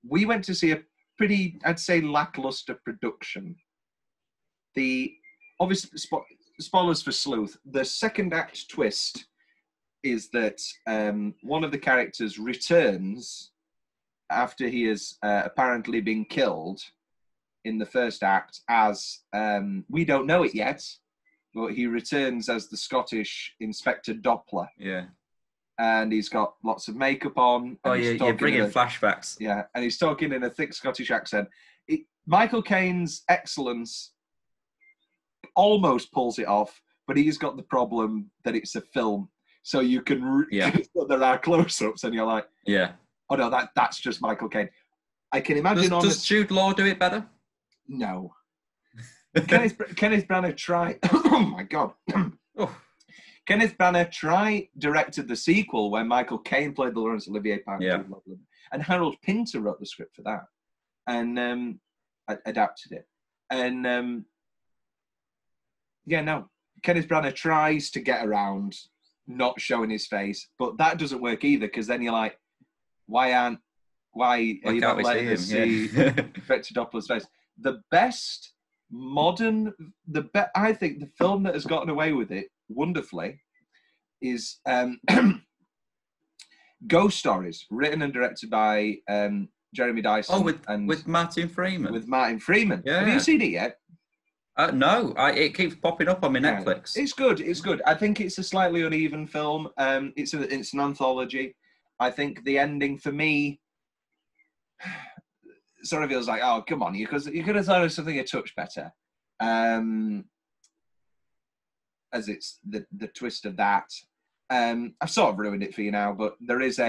We went to see a pretty, I'd say, lackluster production. Obviously, spoilers for Sleuth. The second act twist is that one of the characters returns after he has apparently been killed in the first act as, we don't know it yet, but he returns as the Scottish Inspector Doppler. Yeah. And he's got lots of makeup on. Oh, you're bringing flashbacks. Yeah, and he's talking in a thick Scottish accent. Michael Caine's excellence almost pulls it off, but he's got the problem that it's a film. So you can... there are close-ups, and you're like... Yeah. Oh, no, that's just Michael Caine. I can imagine... Does Jude Law do it better? No. Kenneth Branagh tried... Oh, my God. Kenneth Branagh directed the sequel where Michael Caine played the Laurence Olivier part. Yeah. And Harold Pinter wrote the script for that and adapted it. And Kenneth Branagh tries to get around not showing his face, but that doesn't work either, because then you're like, why are you not letting us see Inspector Doppler's face? The best modern, I think the film that has gotten away with it wonderfully is Ghost Stories, written and directed by Jeremy Dyson. With Martin Freeman. With Martin Freeman. Yeah. Have you seen it yet? No, it keeps popping up on my Netflix. It's good. It's good. I think it's a slightly uneven film. It's an anthology. I think the ending for me sort of feels like, oh, come on, you could have thought of something a touch better. As it's the twist of that. I've sort of ruined it for you now, but there is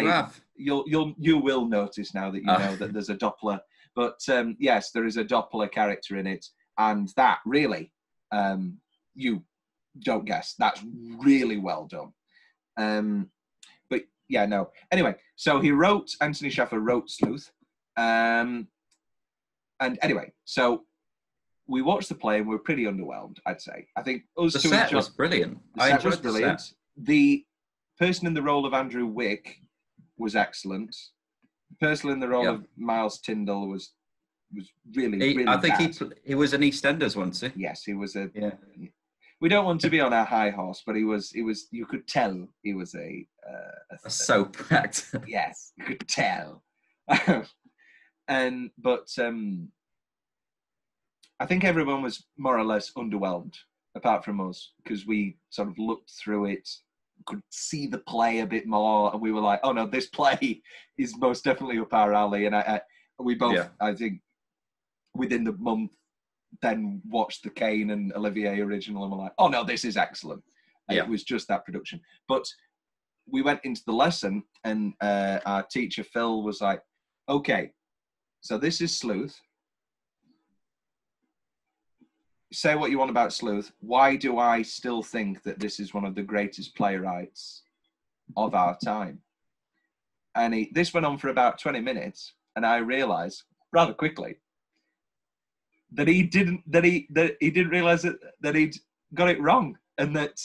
you will notice now that you know that there's a Doppler. But yes, there is a Doppler character in it, and that really, you don't guess. That's really well done. But yeah, no. Anyway, so Anthony Shaffer wrote Sleuth. And anyway, so we watched the play and we were pretty underwhelmed, I'd say. I think the set was brilliant. The set was brilliant. The person in the role of Andrew Wick was excellent. The person in the role of Miles Tyndall was really I think bad. he was an EastEnders, wasn't he? Yes, he was we don't want to be on our high horse, but he was. You could tell he was a soap actor. Yes, you could tell. But I think everyone was more or less underwhelmed, apart from us, because we sort of looked through it, could see the play a bit more, and we were like, "Oh no, this play is most definitely up our alley." And we both, I think, within the month, then watched the Caine and Olivier original, and we're like, "Oh no, this is excellent." And it was just that production. But we went into the lesson, and our teacher Phil was like, "Okay, so this is Sleuth. Say what you want about Sleuth. Why do I still think that this is one of the greatest playwrights of our time?" And this went on for about 20 minutes, and I realised rather quickly that he didn't realise that he'd got it wrong, and that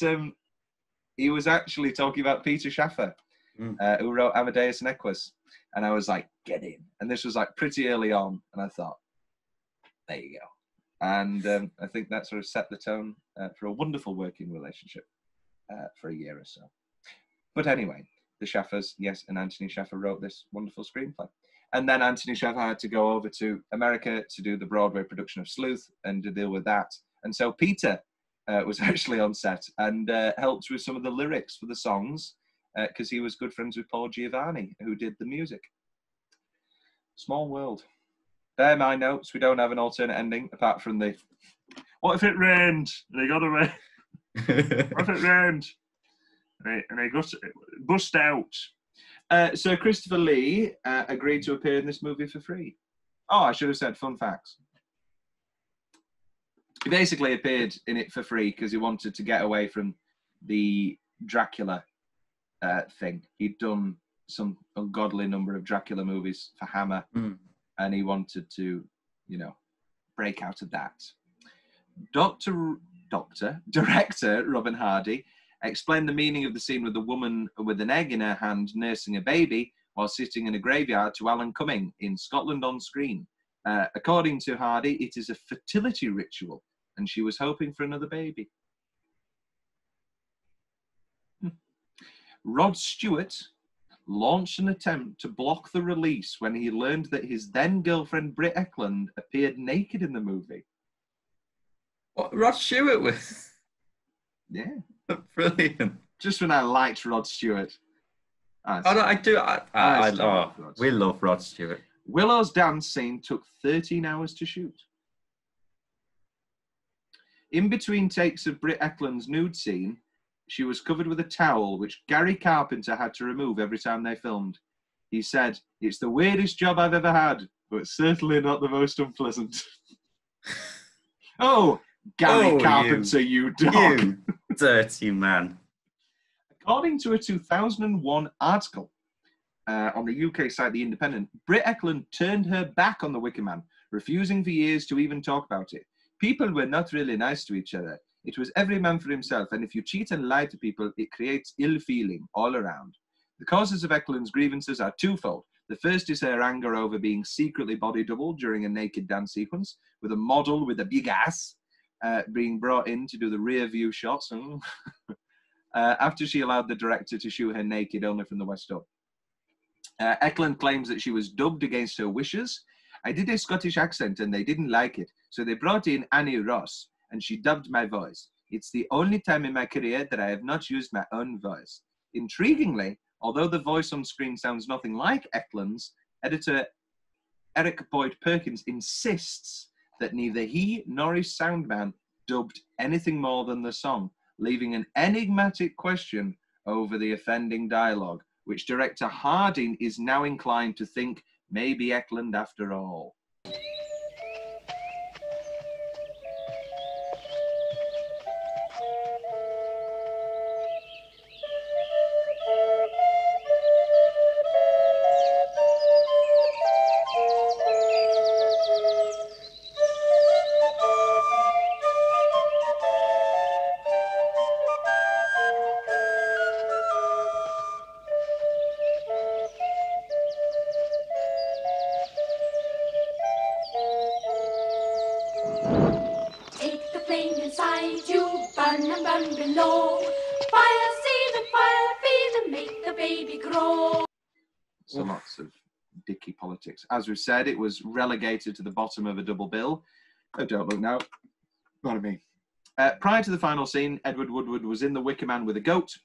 he was actually talking about Peter Shaffer, who wrote Amadeus and Equus. And I was like, get in. And this was like pretty early on, and I thought, there you go. And I think that sort of set the tone for a wonderful working relationship for a year or so. But anyway, the Shaffers, yes, and Anthony Shaffer wrote this wonderful screenplay. And then Anthony Shaffer had to go over to America to do the Broadway production of Sleuth and to deal with that. And so Peter was actually on set and helped with some of the lyrics for the songs, because he was good friends with Paul Giovanni, who did the music. Small world. Bear my notes, we don't have an alternate ending, apart from the, what if it rained? And they got away. What if it rained? And they bust out. So Christopher Lee agreed to appear in this movie for free. Oh, I should have said fun facts. He basically appeared in it for free because he wanted to get away from the Dracula thing. He'd done some ungodly number of Dracula movies for Hammer, and he wanted to, you know, break out of that. Director Robin Hardy explained the meaning of the scene with the woman with an egg in her hand nursing a baby while sitting in a graveyard to Alan Cumming in Scotland on Screen. According to Hardy, it is a fertility ritual, and she was hoping for another baby. Rod Stewart launched an attempt to block the release when he learned that his then-girlfriend Britt Ekland appeared naked in the movie. What, Rod Stewart was? Yeah. Brilliant. Just when I liked Rod Stewart. We love Rod Stewart. Willow's dance scene took 13 hours to shoot. In between takes of Britt Ekland's nude scene, she was covered with a towel, which Gary Carpenter had to remove every time they filmed. He said, "It's the weirdest job I've ever had, but certainly not the most unpleasant." Oh, Gary Carpenter, you dog. You dirty man. According to a 2001 article on the UK site The Independent, Britt Ekland turned her back on the Wicker Man, refusing for years to even talk about it. People were not really nice to each other. It was every man for himself, and if you cheat and lie to people, it creates ill feeling all around. The causes of Ekland's grievances are twofold. The first is her anger over being secretly body doubled during a naked dance sequence, with a model with a big ass being brought in to do the rear view shots after she allowed the director to shoot her naked only from the waist up. Ekland claims that she was dubbed against her wishes. "I did a Scottish accent and they didn't like it, so they brought in Annie Ross, and she dubbed my voice. It's the only time in my career that I have not used my own voice." Intriguingly, although the voice on screen sounds nothing like Ekland's, editor Eric Boyd Perkins insists that neither he nor his soundman dubbed anything more than the song, leaving an enigmatic question over the offending dialogue, which director Harding is now inclined to think maybe Ekland after all. So lots of dicky politics. As we've said, it was relegated to the bottom of a double bill. Oh, don't look now. Pardon me. Prior to the final scene, Edward Woodward was in the Wicker Man with a goat.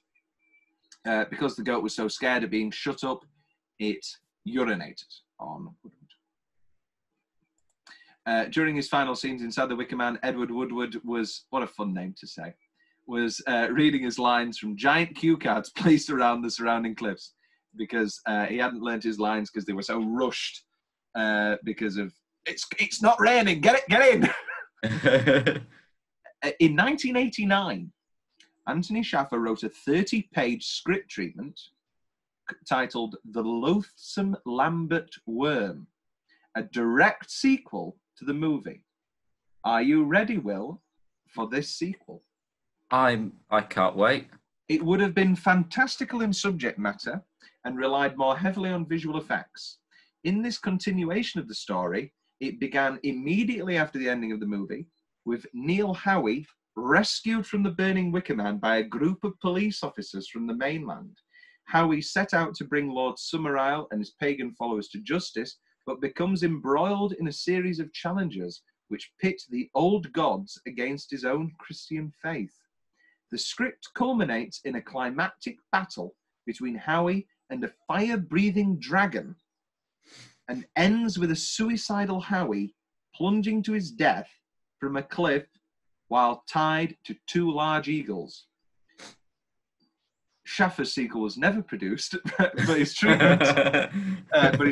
Because the goat was so scared of being shut up, it urinated on Woodward. During his final scenes inside the Wicker Man, Edward Woodward was, what a fun name to say, was reading his lines from giant cue cards placed around the surrounding cliffs, because he hadn't learnt his lines because they were so rushed because of, it's not raining, get in. In 1989, Anthony Shaffer wrote a 30-page script treatment titled The Loathsome Lambert Worm, a direct sequel to the movie. Are you ready, Will, for this sequel? I can't wait. It would have been fantastical in subject matter and relied more heavily on visual effects. In this continuation of the story, it began immediately after the ending of the movie, with Neil Howie rescued from the burning Wicker Man by a group of police officers from the mainland. Howie set out to bring Lord Summersisle and his pagan followers to justice, but becomes embroiled in a series of challenges which pit the old gods against his own Christian faith. The script culminates in a climactic battle between Howie and a fire-breathing dragon, and ends with a suicidal Howie plunging to his death from a cliff while tied to two large eagles. Schaffer's sequel was never produced, but his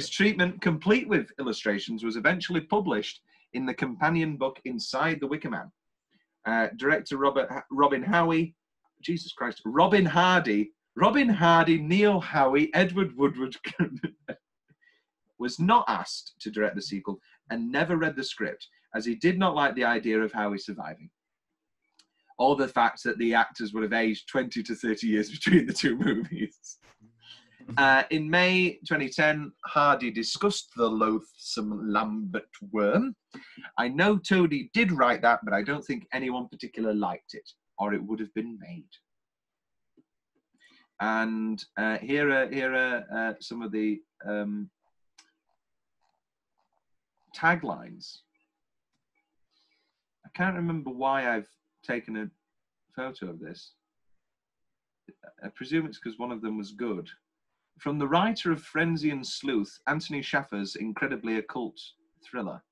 treatment, complete with illustrations, was eventually published in the companion book Inside the Wicker Man. Director Robin Hardy, Neil Howie, Edward Woodward, was not asked to direct the sequel and never read the script, as he did not like the idea of Howie surviving, or the fact that the actors would have aged 20 to 30 years between the two movies. In May 2010, Hardy discussed the loathsome Lambert worm. I know Tony did write that, but I don't think anyone particularly liked it, or it would have been made. And here are some of the taglines. I can't remember why I've taken a photo of this. I presume it's because one of them was good. From the writer of Frenzy and Sleuth, Anthony Schaffer's incredibly occult thriller.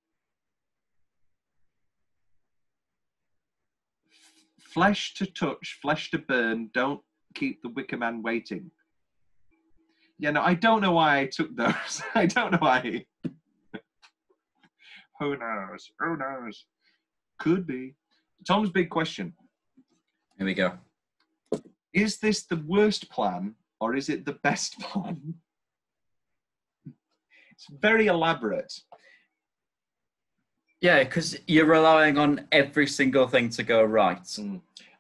Flesh to touch, flesh to burn, don't keep the Wicker Man waiting. Yeah, no, I don't know why I took those. I don't know why. Who knows? Who knows? Could be. Tom's big question. Here we go. Is this the worst plan, or is it the best plan? It's very elaborate. Yeah, because you're relying on every single thing to go right.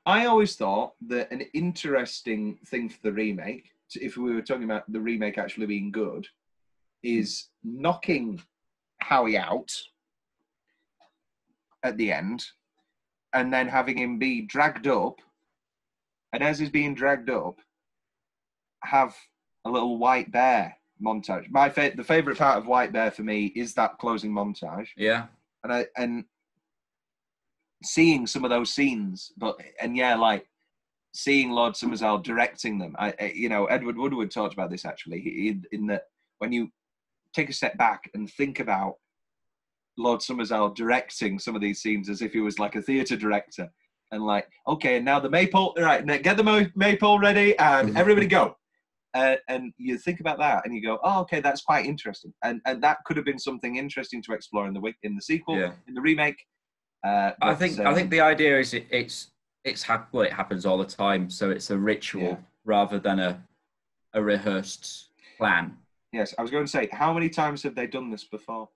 I always thought that an interesting thing for the remake, if we were talking about the remake actually being good, is knocking Howie out at the end and then having him be dragged up, and as he's being dragged up, have a little White Bear montage. The favourite part of White Bear for me is that closing montage. Yeah. And seeing some of those scenes, like seeing Lord Summersisle directing them. Edward Woodward talked about this actually, in that when you take a step back and think about Lord Summersisle directing some of these scenes as if he was like a theatre director, and like, okay, now the maypole, right, get the maypole ready, and everybody go. And you think about that, and you go, "Oh, okay, that's quite interesting." And that could have been something interesting to explore in the sequel, in the remake. I think the idea is it happens all the time, so it's a ritual rather than a rehearsed plan. Yes, I was going to say, how many times have they done this before?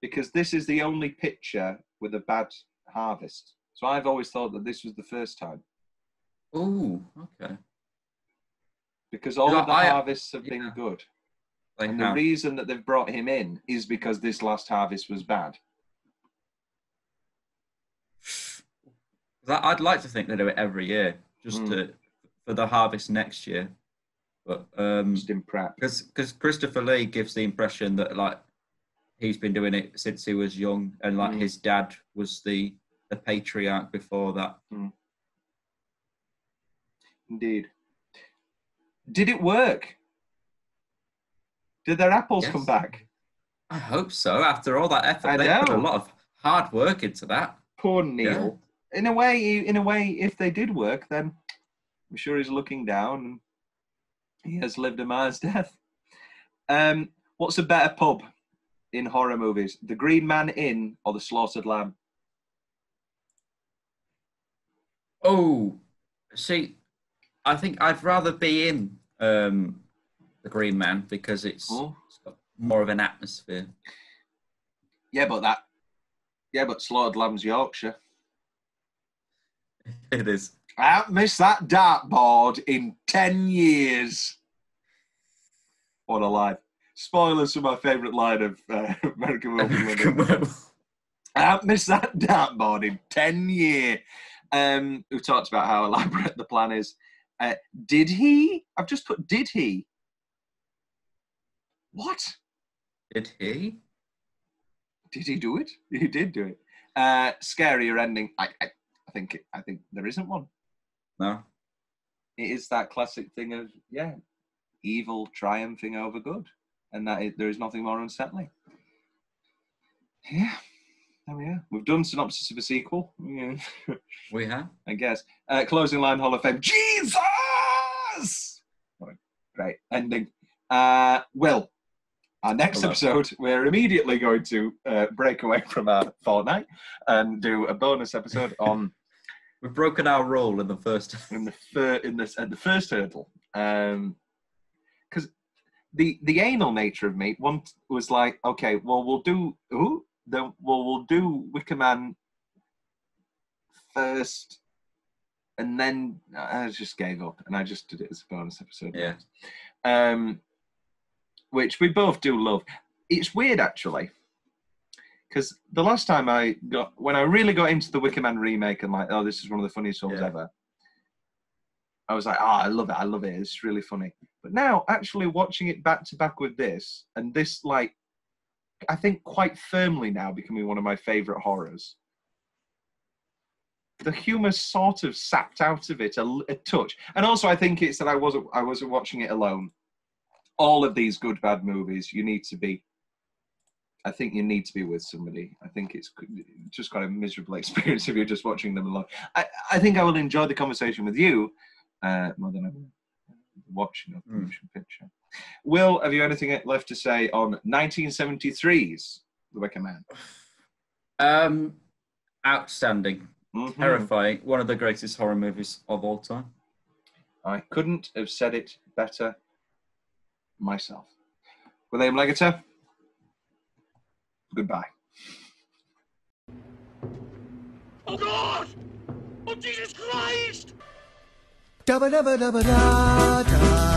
Because this is the only picture with a bad harvest. So I've always thought that this was the first time. Oh, okay. Because all of the harvests have been good. And the reason that they've brought him in is because this last harvest was bad. I'd like to think they do it every year, just for the harvest next year. But just in prep. Because Christopher Lee gives the impression that like he's been doing it since he was young, and like his dad was the patriarch before that. Indeed. Did it work? Did their apples come back? I hope so. After all that effort, they put a lot of hard work into that. Poor Neil. Yeah. In a way, if they did work, then I'm sure he's looking down and he has lived a mar's death. What's a better pub in horror movies? The Green Man Inn or the Slaughtered Lamb? Oh, see, I think I'd rather be in the Green Man because it's got more of an atmosphere. Yeah, but Slaughtered Lamb's Yorkshire. It is. I haven't missed that dartboard in 10 years. What a line. Spoilers for my favourite line of American Woman. I haven't missed that dartboard in 10 years. Who talks about how elaborate the plan is. Did he? I've just put, did he? What? Did he? Did he do it? He did do it. Scarier ending. I think there isn't one. No. It is that classic thing of, evil triumphing over good. And there is nothing more unsettling. Yeah. There we are. We've done synopsis of a sequel. Yeah. We have. I guess. Closing line, Hall of Fame. Jesus! Great. Ending. Will, our next episode, we're immediately going to break away from our fortnight and do a bonus episode on... We've broken our rule in the first... at the first hurdle. Because the anal nature of me was like, okay, well, we'll do Wicker Man first, and then I just gave up and I just did it as a bonus episode. Yeah. Which we both do love. It's weird actually, because the last time when I really got into the Wicker Man remake and like, oh, this is one of the funniest films ever, I was like, oh, I love it, it's really funny. But now, actually watching it back to back with this, and this, like, I think quite firmly now becoming one of my favourite horrors, the humour sort of sapped out of it a touch. And also I think it's that I wasn't watching it alone. All of these good, bad movies, you need to be with somebody. I think it's just quite a miserable experience if you're just watching them alone. I think I will enjoy the conversation with you more than I'm watching a motion picture. Will, have you anything left to say on 1973's The Wicker Man? Outstanding. Terrifying. One of the greatest horror movies of all time. I couldn't have said it better myself. William Leggetter, goodbye. Oh God! Oh Jesus Christ! Da ba da ba da ba da da.